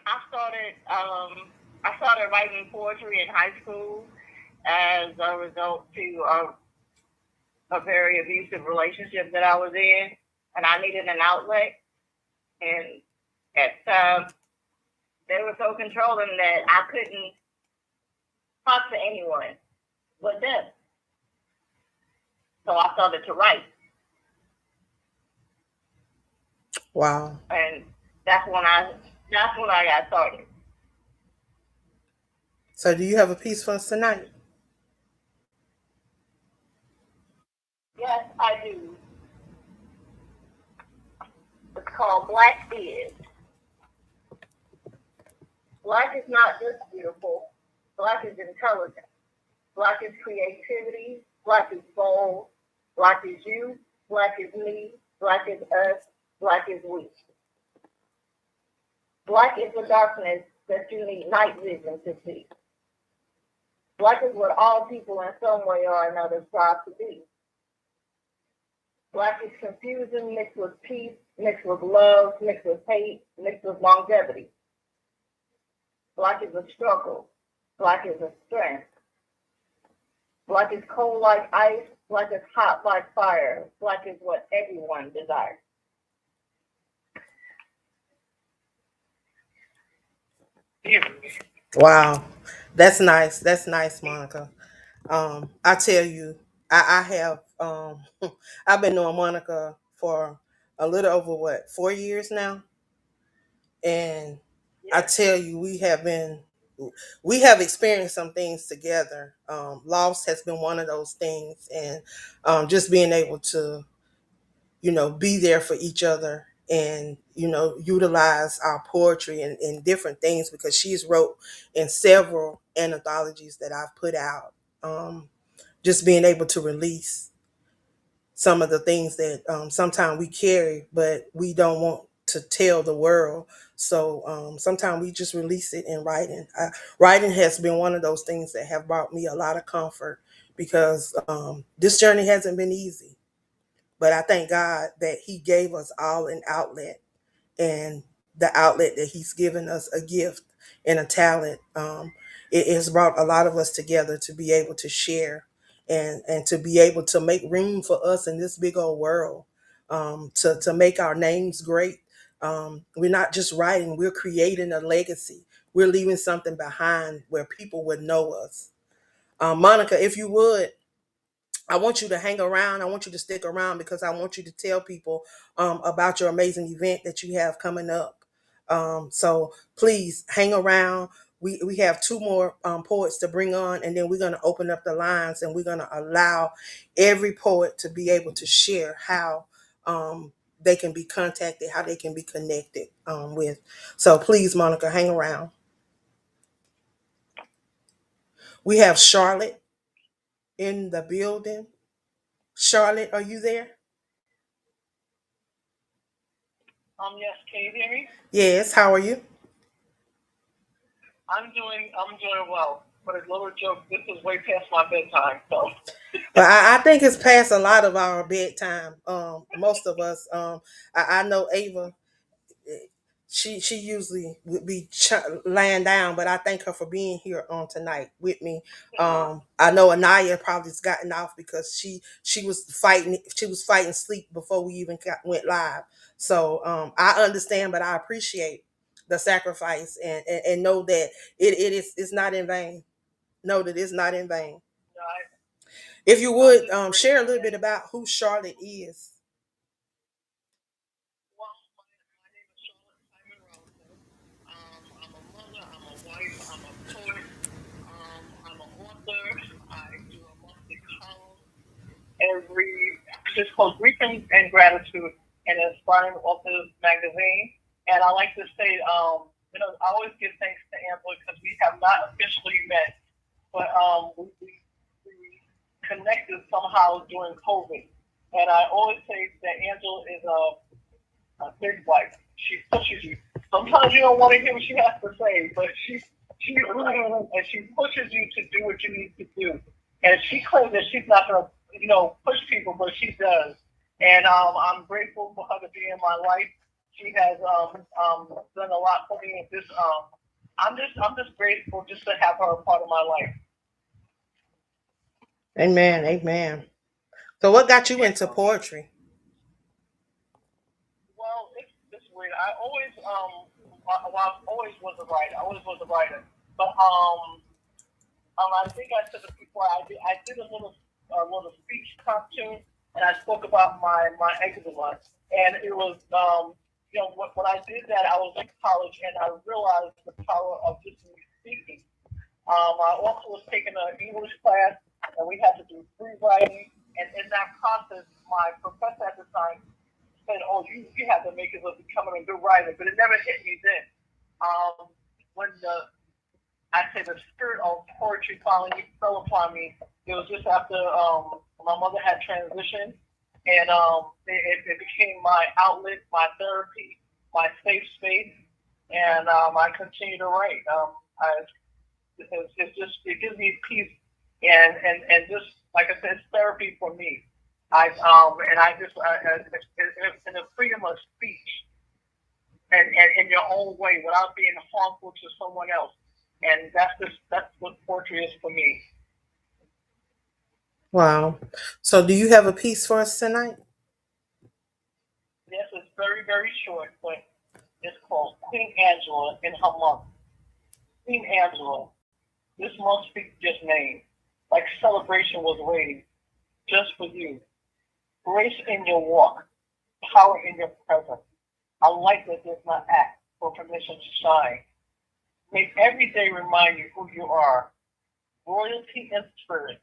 I started writing poetry in high school as a result to a very abusive relationship that I was in, and I needed an outlet. And at times, they were so controlling that I couldn't talk to anyone but them. So I started to write, Wow. and that's when I got started. So do you have a piece for us tonight? Yes, I do. It's called Black Is. Black is not just beautiful. Black is intelligent. Black is creativity. Black is bold. Black is you. Black is me. Black is us. Black is we. Black is the darkness that you need night vision to see. Black is what all people in some way or another strive to be. Black is confusion mixed with peace, mixed with love, mixed with hate, mixed with longevity. Black is a struggle. Black is a strength. Black is cold like ice. Black is hot like fire. Black is what everyone desires. Wow. That's nice. That's nice, Monica. I tell you, I have I've been knowing Monica for a little over 4 years now. And I Yes. tell you, we have experienced some things together. Loss has been one of those things, and just being able to, be there for each other and, utilize our poetry and different things because she's wrote in several anthologies that I've put out. Just being able to release some of the things that sometimes we carry, but we don't want to tell the world. So sometimes we just release it in writing. Writing has been one of those things that have brought me a lot of comfort because this journey hasn't been easy. But I thank God that He gave us all an outlet, and the outlet that He's given us a gift and a talent. It has brought a lot of us together to be able to share and to be able to make room for us in this big old world, to make our names great. We're not just writing, we're creating a legacy. We're leaving something behind where people would know us. Monica, if you would, I want you to hang around. I want you to stick around because I want you to tell people about your amazing event that you have coming up. So please hang around. We have two more poets to bring on, and then we're going to open up the lines, and we're going to allow every poet to be able to share how they can be contacted, how they can be connected with. So please, Monica, hang around. We have Charlotte in the building. Charlotte, are you there? Yes, can you hear me? Yes. How are you? I'm doing well. But a little joke, this is way past my bedtime, so. But I think it's past a lot of our bedtime. Most of us. I know Ava. She usually would be laying down, but I thank her for being here on tonight with me. I know Anaya probably has gotten off because she was fighting sleep before we even went live. So I understand, but I appreciate the sacrifice and know that it's not in vain. Know that it's not in vain. No, If you I'm would just share a grateful, little bit man. about who Charlotte is. Well, my name is Charlotte Simon Robinson. I'm a mother, I'm a wife, I'm a poet, I'm an author. I do a monthly column it's called Grief and Gratitude and Inspiring Authors magazine. And I like to say, I always give thanks to Angela because we have not officially met, but we connected somehow during COVID. And I always say that Angela is a big wife. She pushes you. Sometimes you don't want to hear what she has to say, but and she pushes you to do what you need to do. And she claims that she's not going to, push people, but she does. And I'm grateful for her to be in my life. She has done a lot for me. And I'm just grateful just to have her a part of my life. Amen. Amen. So what got you into poetry? Well, it's weird. I always was a writer. I always was a writer. But I think I said this before. I did a little speech cartoon, and I spoke about my eczema. And it was when I did that, I was in college, and I realized the power of just me speaking. I also was taking an English class, and we had to do free writing. And in that process, my professor at the time said, "Oh, you have to make it of becoming a good writer," but it never hit me then. When I say the spirit of poetry finally fell upon me, it was just after my mother had transitioned, and it became my outlet, my therapy, my safe space, and I continue to write. It gives me peace, and just like I said, it's therapy for me. It's in the freedom of speech and in your own way without being harmful to someone else. And that's what poetry is for me. Wow. So do you have a piece for us tonight? Yes, it's very, very short, but it's called Queen Angela in her month. Queen Angela, this month speaks just name, like celebration was waiting just for you. Grace in your walk, power in your presence, a light that does not act for permission to shine. May every day remind you who you are. Royalty and spirit,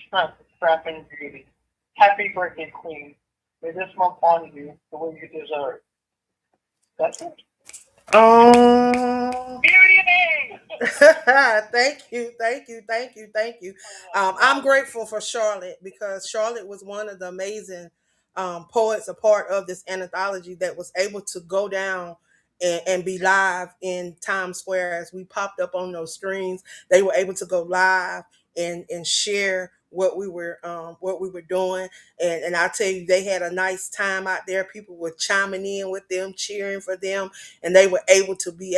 strength, craft, and beauty. Happy birthday, Queen. May this month honor you the way you deserve. That's it. Oh, Period. thank you, thank you, thank you, thank you. I'm grateful for Charlotte because Charlotte was one of the amazing poets, a part of this anthology that was able to go down and be live in Times Square as we popped up on those screens. They were able to go live and share what we were doing, and I tell you, they had a nice time out there. People were chiming in with them, cheering for them, and they were able to be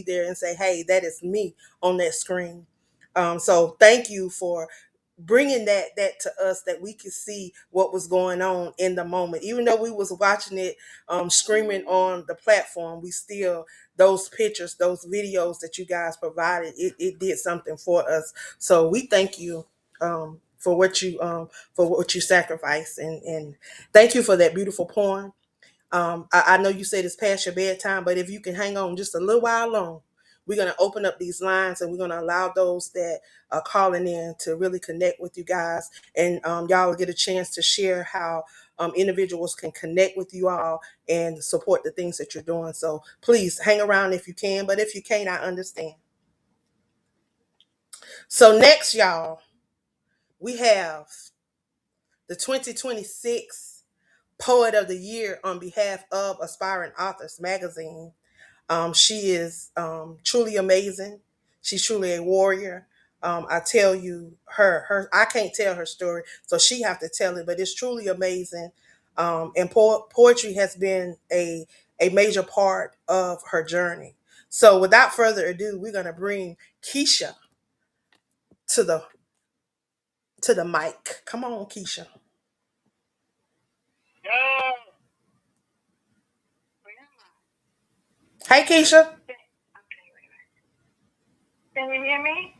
there and say, "Hey, that is me on that screen." So thank you for bringing that to us that we could see what was going on in the moment. Even though we was watching it screaming on the platform, we still those pictures, those videos that you guys provided, it did something for us. So we thank you for what you sacrificed, and thank you for that beautiful poem. I know you said it's past your bedtime, but if you can hang on just a little while long, we're going to open up these lines and we're going to allow those that are calling in to really connect with you guys. And y'all will get a chance to share how individuals can connect with you all and support the things that you're doing. So please hang around if you can, but if you can't, I understand. So next, y'all, we have the 2026 Poet of the Year on behalf of Aspiring Authors Magazine. She is truly amazing. She's truly a warrior. I tell you, her I can't tell her story, so she have to tell it. But it's truly amazing. And poetry has been a major part of her journey. So without further ado, we're gonna bring Keisha to the mic. Come on, Keisha. Hey, Keisha. Can you hear me?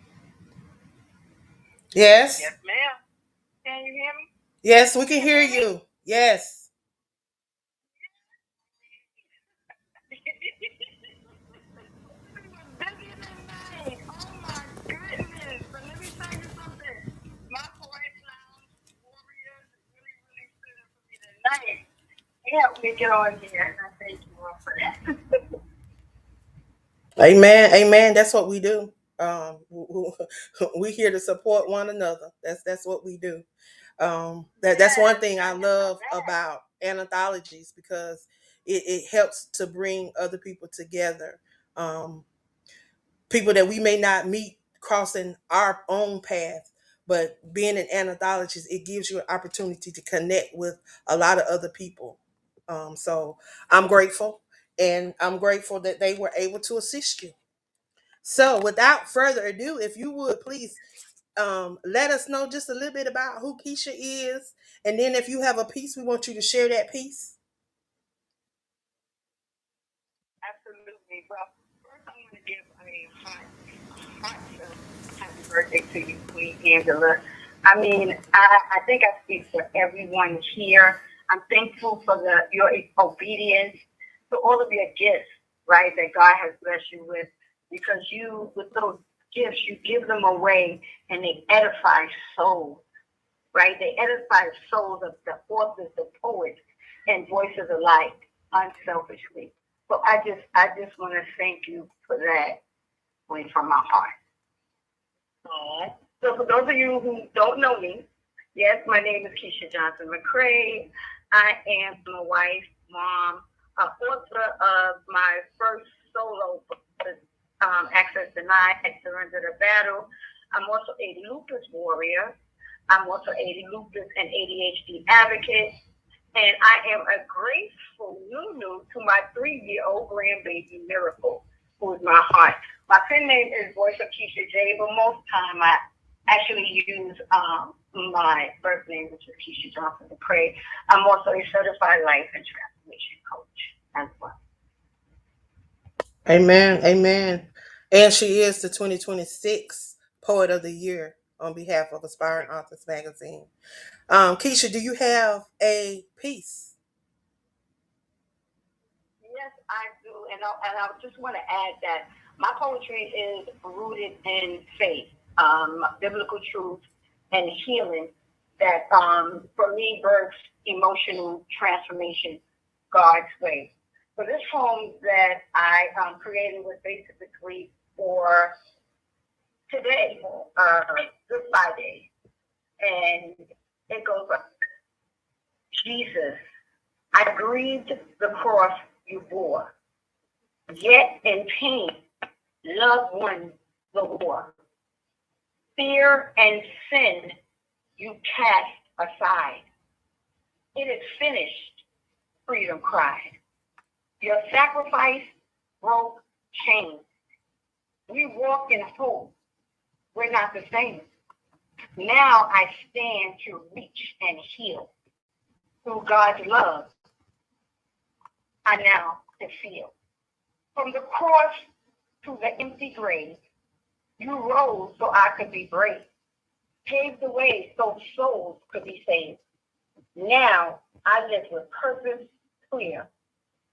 Yes. Yes, ma'am. Can you hear me? Yes, we can hear you. Yes. Busy than night. Oh my goodness. But let me tell you something. My Poet Lounge warriors really, really stood up for me tonight. They helped me get on here, and I thank you all for that. Amen. Amen. That's what we do. We here to support one another. That's what we do. That's one thing I love about anthologies because it helps to bring other people together. Um, People that we may not meet crossing our own path, but being an anthologist, it gives you an opportunity to connect with a lot of other people. So I'm grateful, and I'm grateful that they were able to assist you. So without further ado, if you would please let us know just a little bit about who Keisha is, and then if you have a piece, we want you to share that piece. Absolutely. Well, first I want to give a heartfelt happy birthday to you, Queen Angela. I mean, I think I speak for everyone here. I'm thankful for your obedience, to all of your gifts, right, that God has blessed you with, because you, with those gifts, you give them away and they edify souls, right? They edify souls of the authors, the poets, and voices alike, unselfishly. So I just want to thank you for that, from my heart. So for those of you who don't know me, yes, my name is Keisha Johnson McCrae. I am my wife, mom, author of my first solo book, Access Denied, Surrender the Battle. I'm also a lupus warrior. I'm also a lupus and ADHD advocate. And I am a grateful Nunu to my 3-year-old grandbaby, Miracle, who is my heart. My pen name is Voice of Keisha J, but most time I actually use my birth name, which is Keisha Johnson McCrae. I'm also a certified life and transformation coach as well. Amen. Amen. And she is the 2026 Poet of the Year on behalf of Aspiring Authors Magazine. Keisha, do you have a piece? Yes, I do. And I just want to add that my poetry is rooted in faith, biblical truth, and healing that, for me, births emotional transformation God's way. So this poem that I created was basically for today, Good Friday. And it goes like, Jesus, I grieved the cross you bore, yet in pain, love won the war. Fear and sin you cast aside. It is finished, freedom cried. Your sacrifice broke chains. We walk in hope. We're not the same. Now I stand to reach and heal. Through God's love, I now can feel. From the cross to the empty grave, you rose so I could be brave. Paved the way so souls could be saved. Now I live with purpose clear.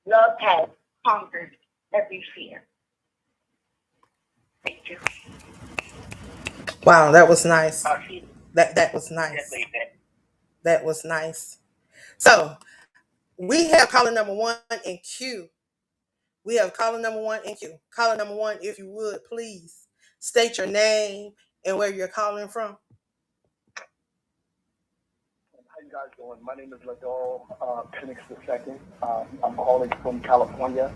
Love has conquered every fear. Thank you. Wow, that was nice. He That was nice. definitely did. That was nice. So we have caller number one in queue. We have caller number one in queue. Caller number one, if you would, please state your name and where you're calling from. How you guys doing? My name is Ladol Penix II. I'm calling from California.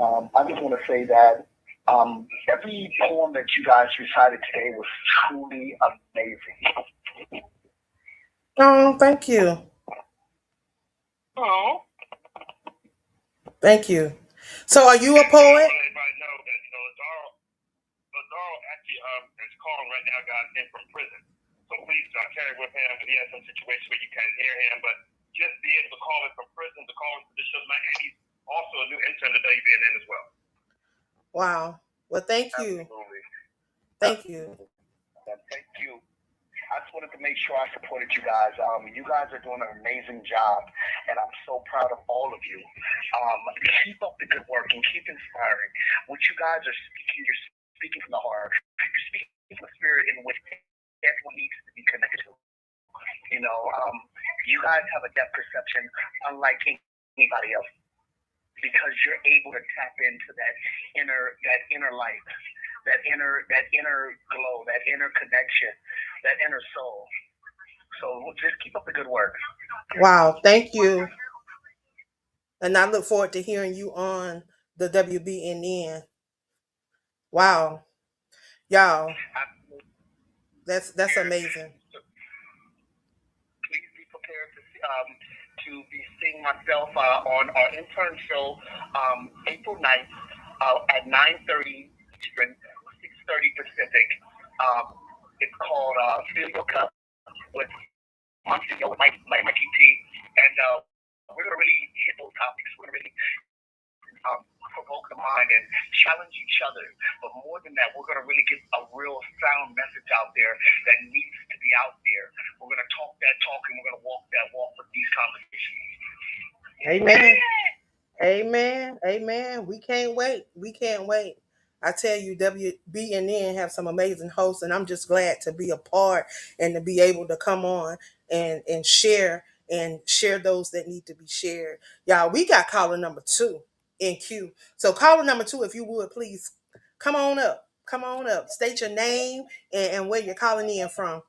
I just want to say that every poem that you guys recited today was truly amazing. Oh, thank you. Oh. Thank you. So are you a poet? Everybody know that Ladaro actually is calling right now, guys, in from prison. So please carry with him. He has some situation where you can't hear him, but just be able to call him from prison to call him to the show tonight, and he's also a new intern to WBNN as well. Wow. Well, thank you. Absolutely. Thank you. Thank you. I just wanted to make sure I supported you guys. You guys are doing an amazing job, and I'm so proud of all of you. Keep up the good work and keep inspiring. What you guys are speaking, you're speaking from the heart. You're speaking from the spirit in which everyone needs to be connected to. You guys have a depth perception unlike anybody else because you're able to tap into that inner light, that inner glow, that inner connection, that inner soul. So just keep up the good work. Wow. Thank you. And I look forward to hearing you on the WBNN. Wow. Y'all, that's amazing. Please be prepared to be seeing myself on our intern show April 9th at 9:30 Eastern, 6:30 Pacific. It's called Fill Your Cup with my CEO, with my GT, and we're gonna really hit those topics. We're gonna really provoke the mind and challenge each other. But more than that, we're gonna really get a real sound message out there that needs to be out there. We're gonna talk that talk and we're gonna walk that walk with these conversations. Amen. Amen. Amen. We can't wait. We can't wait. I tell you, WBNN have some amazing hosts, and I'm just glad to be a part and to be able to come on and share those that need to be shared. Y'all, we got caller number two in queue. So caller number two, if you would please come on up. Come on up. State your name and where you're calling in from.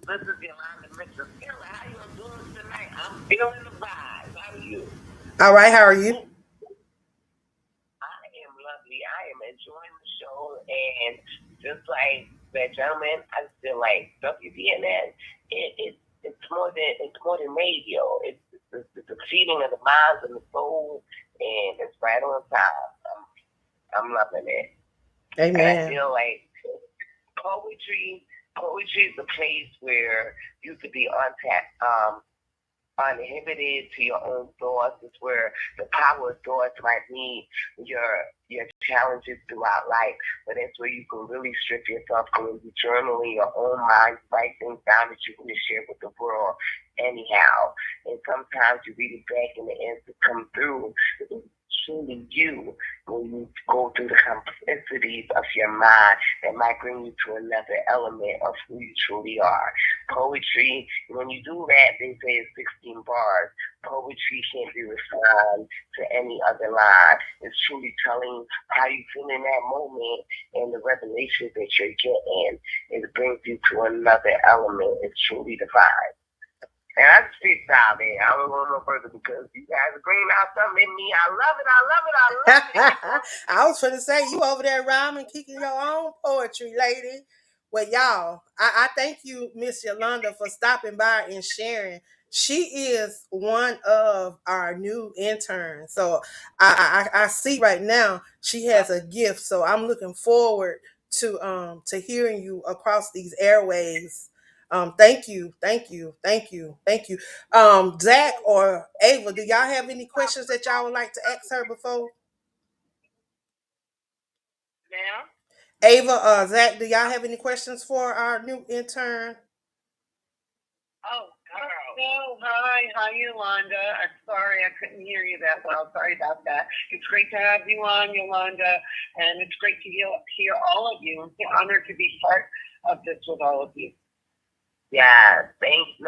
This is Yolanda Mitchell. How you doing tonight? I'm feeling the vibes. How are you? All right, how are you? I am lovely. I am enjoying the show, and just like that gentleman, I feel like WBNN. It's more than radio. It's the feeding of the minds and the soul, and it's right on time. I'm loving it. Amen. And I feel like poetry is a place where you could be uninhibited to your own thoughts. It's where the power of thoughts might meet your challenges throughout life. But it's where you can really strip yourself from journaling your own mind, write things down that you can share with the world anyhow. And sometimes you read it back and the answers come through. It's truly you when you go through the complexities of your mind that might bring you to another element of who you truly are. Poetry, when you do that, they say it's 16 bars. Poetry can't be refined to any other line. It's truly telling how you feel in that moment and the revelations that you're getting. It brings you to another element. It's truly divine. And I just speak out there. I don't go no further because you guys are bringing out something in me. I love it. I love it. I love it. I was finna say, you over there rhyming, kicking your own poetry, lady. Well, y'all, I thank you, Miss Yolanda, for stopping by and sharing. She is one of our new interns. So I see right now she has a gift. So I'm looking forward to hearing you across these airways. Thank you. Zach or Ava, do y'all have any questions that y'all would like to ask her before? Now? Ava, Zach, do y'all have any questions for our new intern? Oh, girl. Oh, hi, Yolanda. I'm sorry I couldn't hear you that well. Sorry about that. It's great to have you on, Yolanda, and it's great to hear all of you. It's an honor to be part of this with all of you. Yeah, thank you.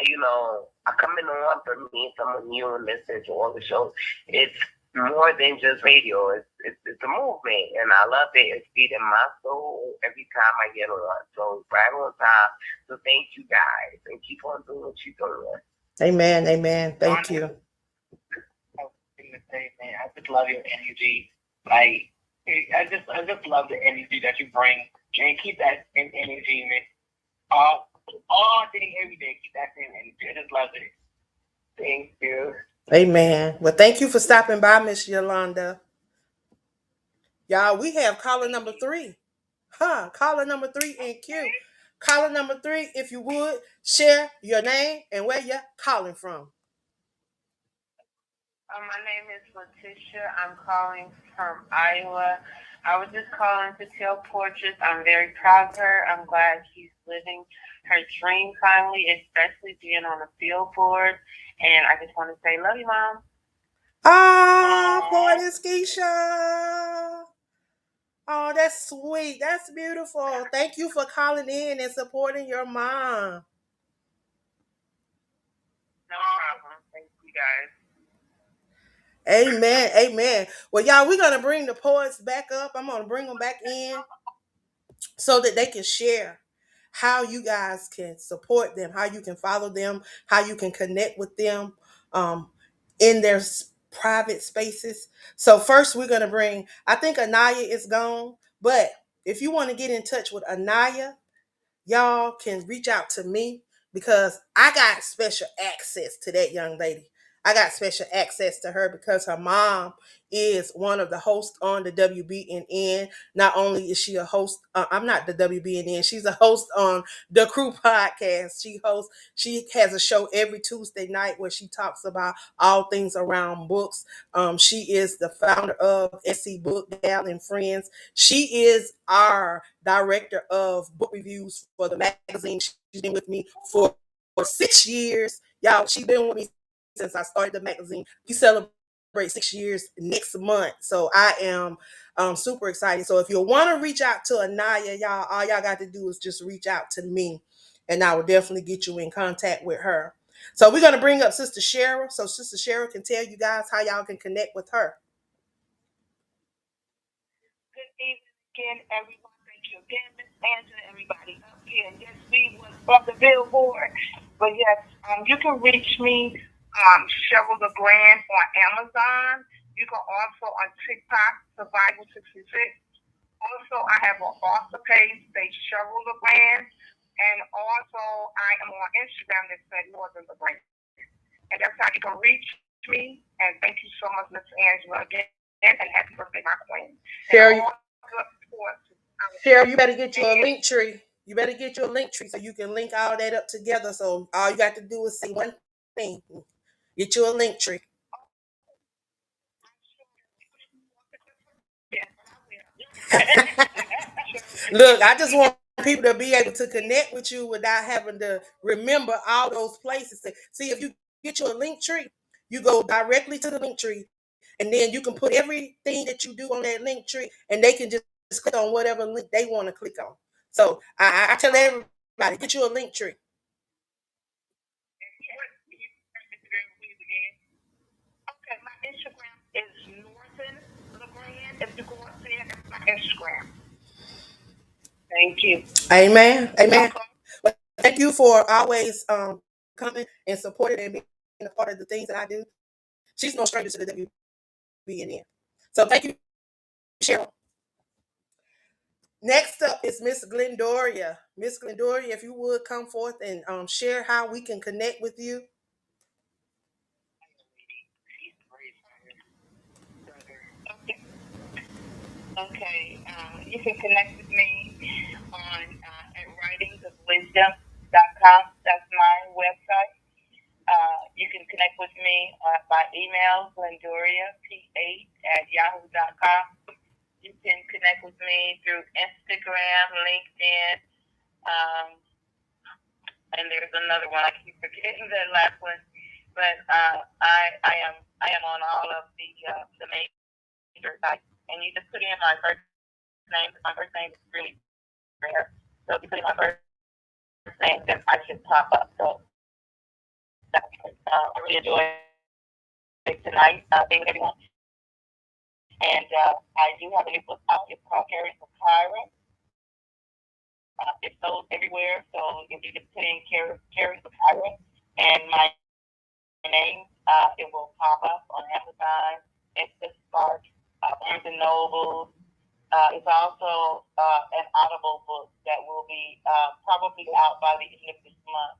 You know, coming on for me, someone new and listening to all the shows, it's more than just radio. It's a movement, and I love it. It's feeding my soul every time I get on. So it's right on time. So thank you guys, and keep on doing what you're doing. Amen. Amen. Thank you. Man, I just love your energy. Like, I just love the energy that you bring, and keep that same energy, man. All day, every day, keep that same energy. I just love it. Thank you. Amen. Well, thank you for stopping by, Miss Yolanda. Y'all, we have caller number 3. Caller number 3 in queue. Caller number 3, if you would, share your name and where you're calling from. My name is Letitia. I'm calling from Iowa. I was just calling to tell Portraits I'm very proud of her. I'm glad she's living her dream finally, especially being on a billboard. And I just want to say, love you, Mom. Poetess Keisha. Oh, that's sweet. That's beautiful. Thank you for calling in and supporting your mom. No problem. Thank you, guys. Amen. Amen. Well, y'all, we're going to bring the poets back up. I'm going to bring them back in so that they can share how you guys can support them, how you can follow them, how you can connect with them in their private spaces. So first we're going to bring, I think Anaya is gone, but if you want to get in touch with Anaya, y'all can reach out to me because I got special access to that young lady. I got special access to her because her mom is one of the hosts on the WBNN. Not only is she a host, I'm not the WBNN. She's a host on the Crew podcast. She has a show every Tuesday night where she talks about all things around books. She is the founder of SC Book Gal and Friends. She is our director of book reviews for the magazine. She's been with me for 6 years. Y'all, she's been with me since I started the magazine. We celebrate 6 years next month. So I am super excited. So if you want to reach out to Anaya, y'all, all y'all got to do is just reach out to me and I will definitely get you in contact with her. So we're going to bring up Sister Cheryl so Sister Cheryl can tell you guys how y'all can connect with her. Good evening again, everyone. Thank you again, Miss Angela, everybody up here. And yes, we was on the billboard. But yes, you can reach me, Cheryl LeGrand on Amazon. You can also on TikTok, Survival 66. Also, I have an author page, say Cheryl LeGrand. And also, I am on Instagram that said Northern LeGrand. And that's how you can reach me. And thank you so much, Miss Angela, again. And happy birthday, my queen. Cheryl, you better get you a link tree. You better get you a link tree so you can link all that up together. So all you got to do is say one thing. Get you a link tree. Look, I just want people to be able to connect with you without having to remember all those places. See, if you get you a link tree, you go directly to the link tree, and then you can put everything that you do on that link tree, and they can just click on whatever link they want to click on. So I tell everybody, get you a link tree. Okay, my Instagram is Northern LeGrand. If you go up there, that's my Instagram. Thank you. Amen. Amen. Well, thank you for always coming and supporting and being a part of the things that I do. She's no stranger to the WBNN. So thank you, Cheryl. Next up is Miss Glendoria. Miss Glendoria, if you would come forth and share how we can connect with you. Okay. You can connect with me on at writingsofwisdom.com. That's my website. You can connect with me by email, glendoriap8@yahoo.com. You can connect with me through Instagram, LinkedIn, and there's another one. I keep forgetting that last one, but I am on all of the major sites, and you just put in my first name. My first name is really rare, so if you put in my first name, then I should pop up. So I really enjoyed it tonight. Thank you everyone, and I do have a new book out. It's called Caring for Kyra. It's sold everywhere, so if you just put in Caring for Kyra and my name, it will pop up on Amazon, Instant Spark, Barnes and Noble. It's also an Audible book that will be probably out by the end of this month.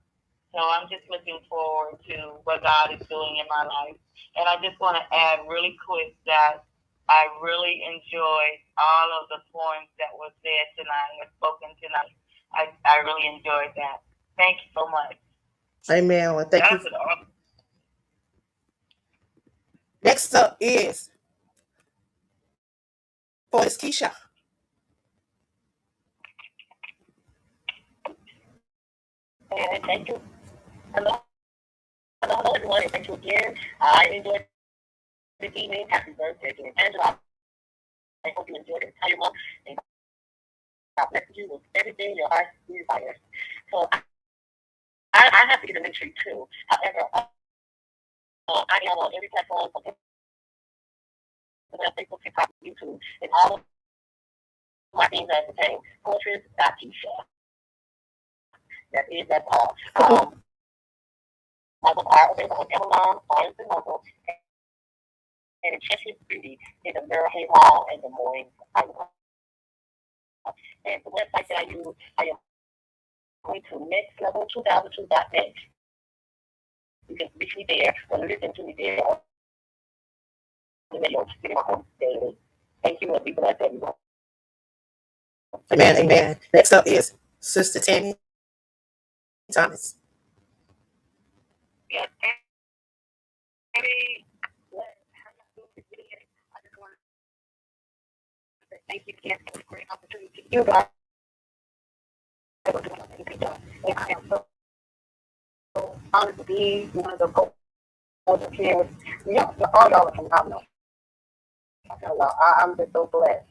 So I'm just looking forward to what God is doing in my life. And I just want to add really quick that I really enjoyed all of the poems that were said tonight and spoken tonight. I really enjoyed that. Thank you so much. Amen. Well, thank you. Next up is Poetess Keisha. And thank you. Hello, everyone, and thank you again. I enjoyed this evening. Happy birthday again, Angela. I hope you enjoyed the entire month. And God bless you with everything your heart desires. So I have to get an entry too. However, I am on every platform from Facebook, TikTok, YouTube, and all of my things that pertain Keisha. That's all. My books are available on Amazon, Barnes and Noble, and Enchanted Beauty in the Maryland Hall and the Morning Iowa. And the website that I use, I am going to nextlevel2002.net. You can reach me there or listen to me there on the radio daily. Thank you, and be blessed, everyone. Amen. Amen. Next up is Sister Tammy Thomas. Yes. Thank you again for the great opportunity. You guys are doing a good job. And I am so honored to be one of the co-hosts here with all y'all from out there. I'm just so blessed.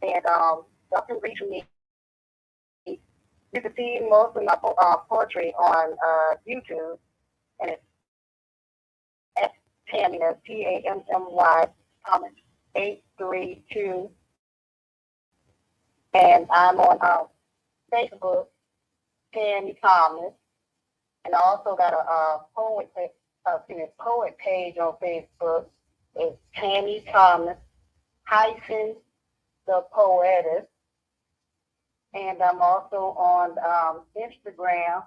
And y'all can reach me. You can see most of my poetry on YouTube, and it's Tammy, that's Tammy Thomas 832. And I'm on Facebook, Tammy Thomas, and I also got a poet page on Facebook. It's Tammy Thomas hyphen the Poetess, and I'm also on Instagram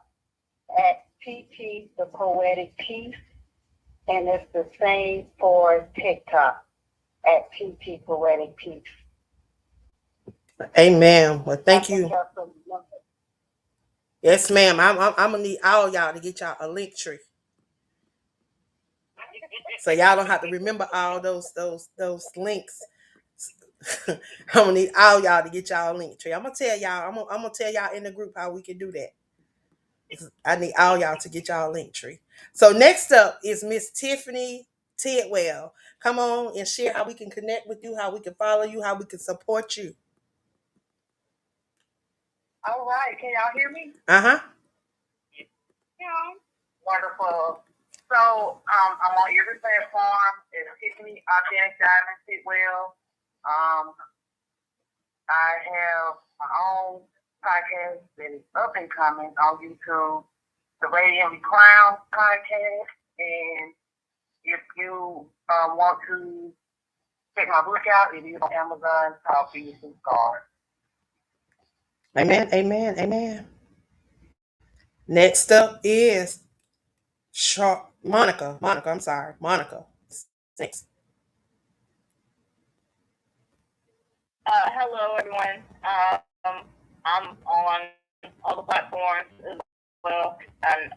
at PT the Poetic Piece, and it's the same for TikTok at PT Poetic Piece. Amen. Well, thank you. Yes, ma'am. I'm gonna need all y'all to get y'all a link tree, so y'all don't have to remember all those links. I'm gonna need all y'all to get y'all a link tree. I'm gonna tell y'all. I'm gonna tell y'all in the group how we can do that. I need all y'all to get y'all a link tree. So next up is Miss Tiffany Tidwell. Come on and share how we can connect with you, how we can follow you, how we can support you. All right, can y'all hear me? Uh-huh. Yeah. Wonderful. So I'm on every platform. It's Tiffany Organic Diamond Tidwell. I have my own podcast that is up and coming on YouTube, the Radiant Crown podcast. And if you want to check my book out, it is on Amazon, called Beautiful Scars. Amen, amen, amen. Next up is Monica. Monica. Thanks. Hello, everyone. I'm on all the platforms as well. And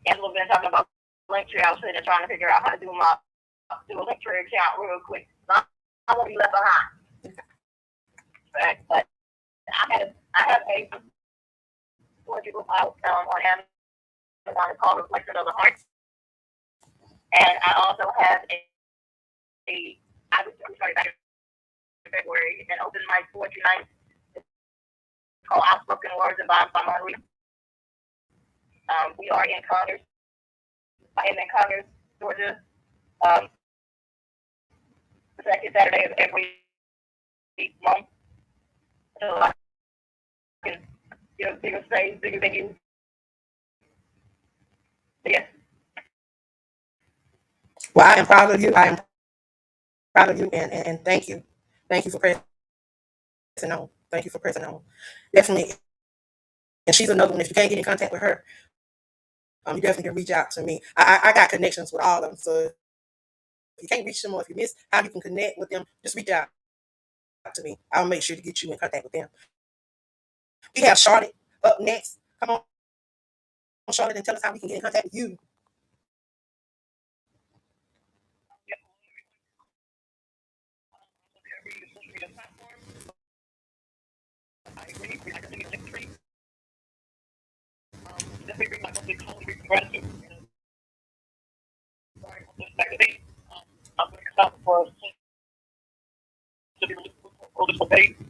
Angela been talking about lecture. I was sitting there trying to figure out how to do a lecture account real quick. So I won't be left behind. But I have a poetry book out on Amazon. It's called Reflection of the Heart. And I also have I'm sorry, back in February, an open mic poetry night. It's called Outspoken Words and Vibes by Marie. We are in Connors, Georgia. The second Saturday of every month. So I can bigger space, bigger venues. Yes. Well, I am proud of you. I am proud of you, and thank you. Thank you for pressing on. Thank you for pressing on. Definitely. And she's another one. If you can't get in contact with her, you definitely can reach out to me. I got connections with all of them. So if you can't reach them or if you miss how you can connect with them, just reach out to me. I'll make sure to get you in contact with them. We have Charlotte up next. Come on, Charlotte, and tell us how we can get in contact with you.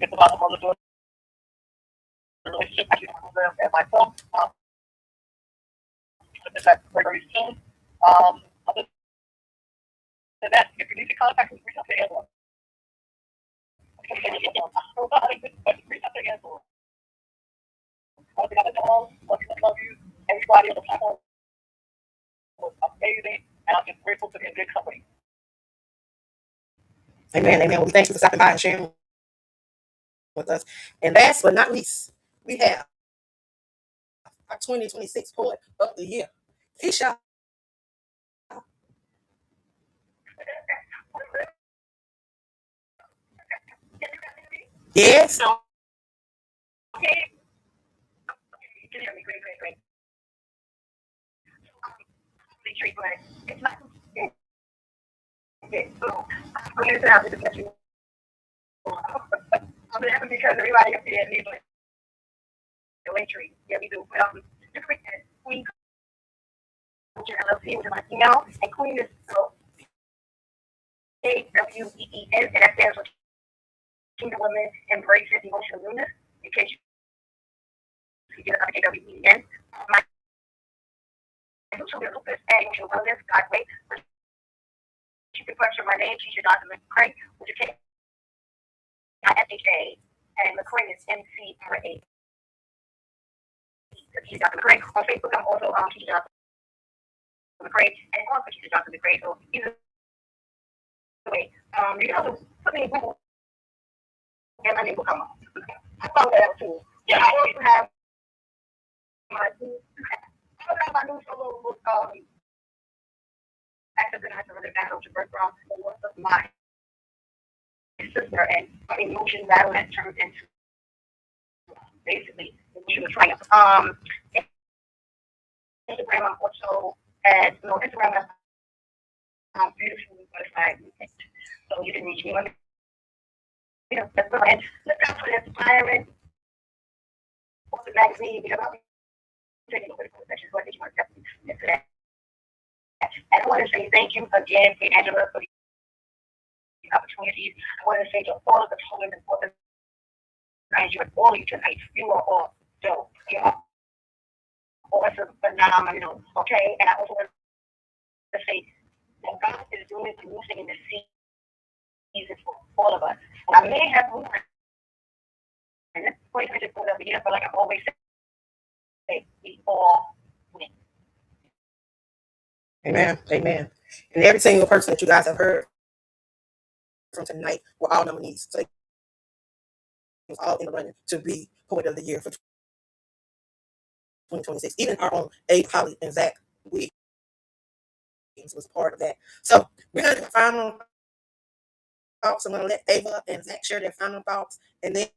It's about the mother daughter relationship and myself. Very soon. Other than that, if you need to contact me, reach out to Angela. Reach out to Angela. I love you. Everybody on the platform was amazing, and I'm just grateful to be in good company. Amen, amen. Well, we thank you for stopping by and sharing with us. And last but not least, we have our 2026 Poet of the Year. Keisha. Yes. Okay. You can hear me. Great. It's not. Okay, so I'm going to have to get you. I'm laughing because everybody up here needs like the link tree. Yeah, we do. Just quick, Queen Culture LLC, which is my email, and Queen is so AWEEN, and that stands for Kingdom Women Embraces Emotional Newness. In case you get it, AWEEN. My YouTube is Lupus and Emotional Wellness. God wait. You can question my name. She's your Dr. McCray, which is KISHA, and McCray is MCRA. She's Dr. McCray. On Facebook, I'm also teaching Dr. McCray, and also she's Dr. McCray. So either way, you can also put me in Google, and my name will come up. I found that out too. Yeah, I also have my new solo book, Active and Hyperactive Battle to Birth from the work of my sister, and emotion battle that turned into basically emotional triumph. Instagram, I'm also at Instagram, I'm beautiful butterfly. So you can reach me on that's fine. Look out for the inspiring the magazine because I'll be taking over the section, so I think you might definitely get to that. And I want to say thank you again to Angela for the opportunities. I want to say to all of the poets and authors you and all of you tonight, you are all dope. You are awesome, phenomenal. Okay, and I also want to say that God is doing a new thing in the season for all of us. And I may have moved and this 2024 of the year, but like I always say, we all win. Amen. Amen. And every single person that you guys have heard from tonight were all nominees. So it was all in the running to be Poet of the Year for 2026. Even our own Abe Holly and Zach Williams was part of that. So we're going to do final thoughts. I'm going to let Ava and Zach share their final thoughts, and then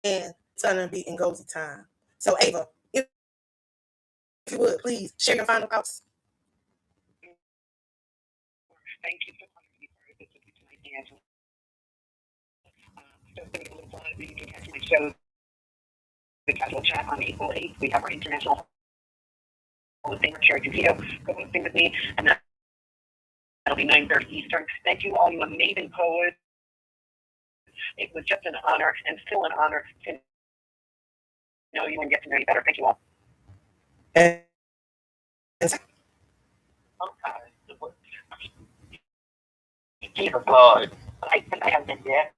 it's going to be in Gozy time. So Ava, if you would, please share your final thoughts. Thank you for coming tonight, Angela. Just a little fun, you can catch my show, the Casual Chat on April 8th, we have our International Hall of Famer, Cherry DeVito, come and sing with me, and that'll be 9:30 Eastern. Thank you all, you amazing poets. It was just an honor, and still an honor to know you and get to know you better. Thank you all. And Jesus Lord, I think I have been there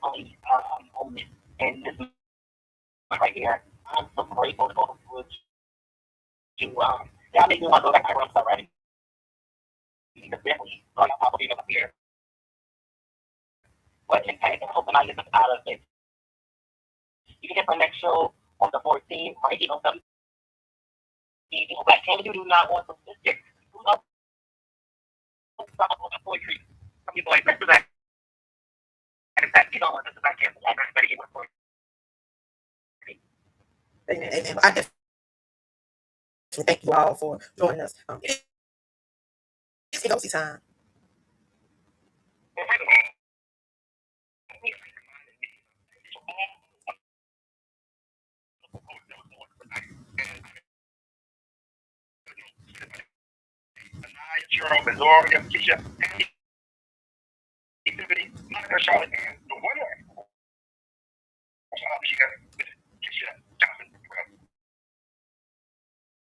only moment, and this is right here. I'm so grateful for y'all make me want to go back to my room already. Definitely, so I'll be up here. But in fact, I hope that I get out of it. You can get my next show on the 14th, right here on WBNN. Black Candy, you do not want to sit. Do not stop on the poetry. Some people like, Mr. Black. And in fact, you don't want this Black Candy. I'm ready to get poetry. I definitely thank you all for joining us. It's Egosi time. Jerome, Azoria, Keisha, Monica, Charlotte, and the winner. Keisha Johnson.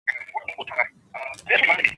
And one more time. This money.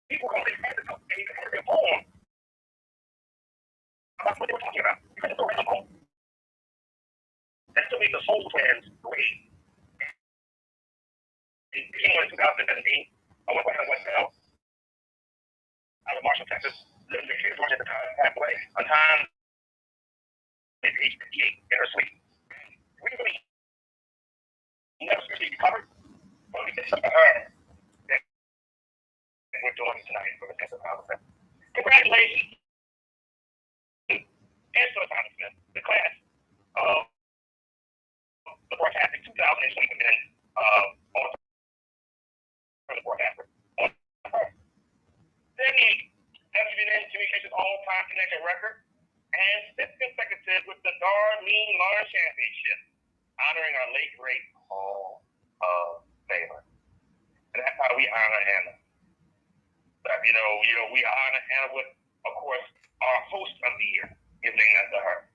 People always had to know. They had their poem about what they were talking about. Because it's original. That's to make the soul plans great. In January 2017, I went back to West Bell, out of Marshall, Texas. Lived in Kansas at the time, halfway. On time, at age 58, in her sleep. We really never seriously recovered, but we did something for her that we're doing tonight for the Texas Conference. Congratulations. And so Smith, the class of the broadcasting 2020 women on the broadcaster. Then WBNN Communications All-Time Connection record and 5th consecutive with the Darlene Lawrence Championship, honoring our late great Hall of Famer. And that's how we honor Hannah. But, we honor Hannah with, of course, our host of the year is named after her.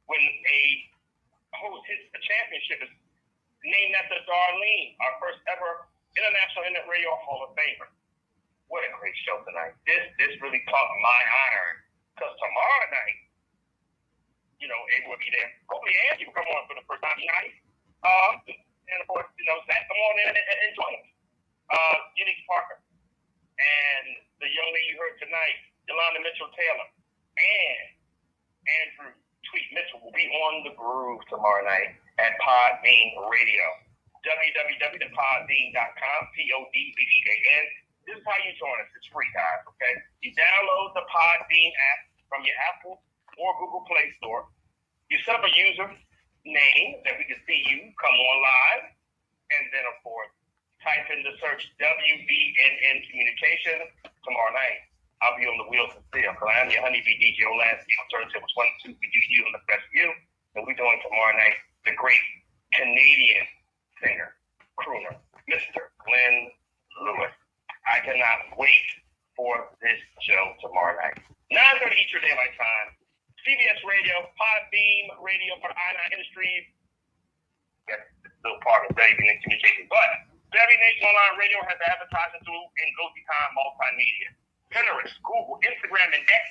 When a host hits a championship, is named after Darlene, our first ever International Internet Radio Hall of Famer. What a great show tonight. This really caught my iron. Because tomorrow night, it will be there. Hopefully Angie will come on for the first time tonight. And of course, Zach, come on in and join us. Unique Parker. And the young lady you heard tonight, Yolanda Mitchell-Taylor. And Andrew Tweet Mitchell will be on the groove tomorrow night at Podbean Radio. www.podbean.com, PODBEAN. This is how you join us. It's free, guys, okay? You download the Podbean app from your Apple or Google Play Store. You set up a user name that we can see you come on live. And then, of course, type in the search WBNN Communication tomorrow night. I'll be on the wheels of steel because I am your honeybee DJ on last year. Alternative was 1 2. We do you and the best view. And we're doing tomorrow night the great Canadian singer, crooner, Mr. Glenn Lewis. I cannot wait for this show tomorrow night. 9:30 Eastern Daylight Time. CBS Radio, Podbean Radio for I9 Industries. Yes, it's still part of WBNN Communications. But WBNN Online Radio has advertising through Ngozi Time Multimedia. Pinterest, Google, Instagram, and X,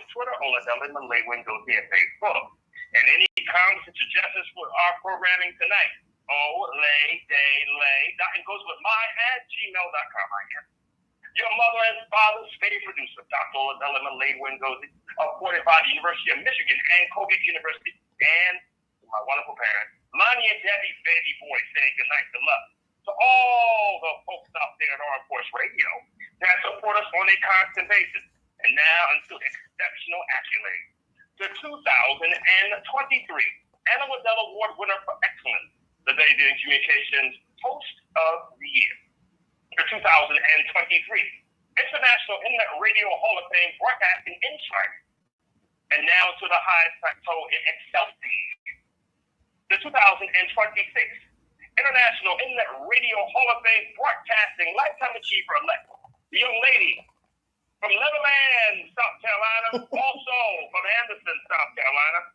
Twitter, Lemon, Ngozi, and Facebook. And any comments and suggestions for our programming tonight? Goes with my@gmail.com. I guess. Your mother and father's favorite producer, Dr. Lemon, Ngozi, appointed by the University of Michigan and Colgate University, and my wonderful parents, Lonnie and Debbie's baby boy, saying goodnight to love. to all the folks out there at Armed Force Radio that support us on a constant basis, and now unto exceptional accolades. The 2023 Anna Waddell Award winner for excellence, the WBNN Communications Host of the Year. The 2023 International Internet Radio Hall of Fame Broadcasting Insight, and now to the highest plateau in Excelsior. The 2026 International Internet Radio Hall of Fame Broadcasting Lifetime Achiever elect, the young lady from Leatherland, South Carolina, also from Anderson, South Carolina.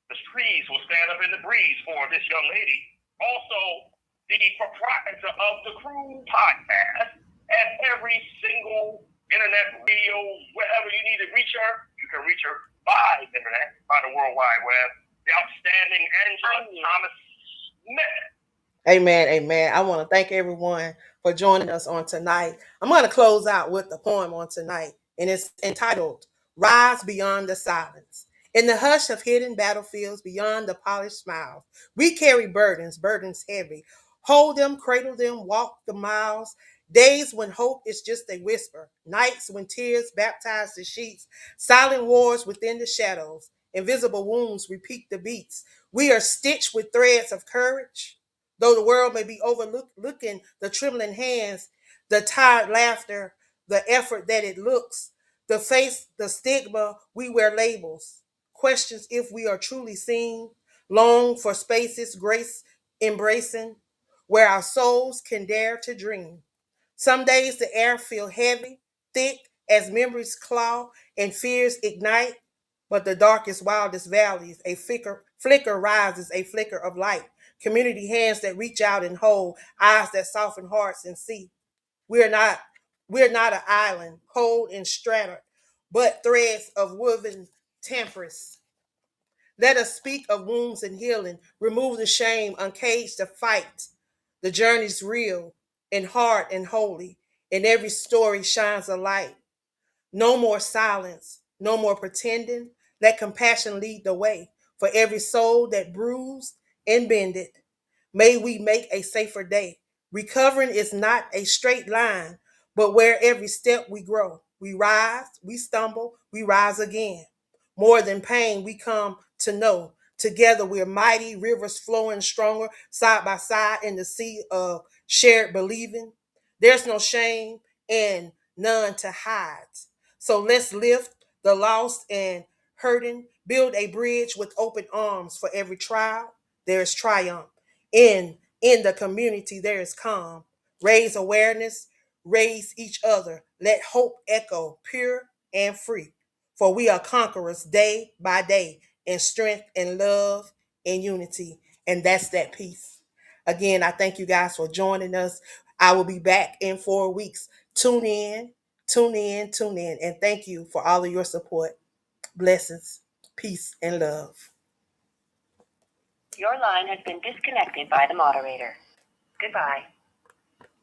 The trees will stand up in the breeze for this young lady. Also, the proprietor of the Crew podcast, and every single internet radio, wherever you need to reach her, you can reach her by internet, by the World Wide Web. The outstanding Angela Thomas Smith. Amen, amen. I want to thank everyone for joining us on tonight. I'm going to close out with the poem on tonight, and it's entitled, Rise Beyond the Silence. In the hush of hidden battlefields, beyond the polished smiles, we carry burdens, burdens heavy. Hold them, cradle them, walk the miles. Days when hope is just a whisper. Nights when tears baptize the sheets. Silent wars within the shadows. Invisible wounds repeat the beats. We are stitched with threads of courage. Though the world may be overlooking the trembling hands, the tired laughter, the effort that it looks, the face, the stigma, we wear labels. Questions if we are truly seen, long for spaces, grace embracing, where our souls can dare to dream. Some days the air feel heavy, thick as memories claw and fears ignite. But the darkest, wildest valleys, a flicker rises, a flicker of light. Community hands that reach out and hold, eyes that soften hearts and see. We're not, we're not an island, cold and strata, but threads of woven temperance. Let us speak of wounds and healing, remove the shame, uncage the fight. The journey's real and hard and holy, and every story shines a light. No more silence, no more pretending. Let compassion lead the way for every soul that bruised and bended. May we make a safer day. Recovering is not a straight line, but where every step we grow. We rise, we stumble, we rise again. More than pain, we come to know. Together we're mighty, rivers flowing stronger, side by side in the sea of shared believing. There's no shame and none to hide. So let's lift the lost and hurting, build a bridge with open arms for every trial. There is triumph. In the community, there is calm. Raise awareness, raise each other. Let hope echo pure and free. For we are conquerors day by day in strength and love and unity. And that's that peace. Again, I thank you guys for joining us. I will be back in 4 weeks. Tune in, tune in, tune in. And thank you for all of your support. Blessings, peace, and love. Your line has been disconnected by the moderator. Goodbye.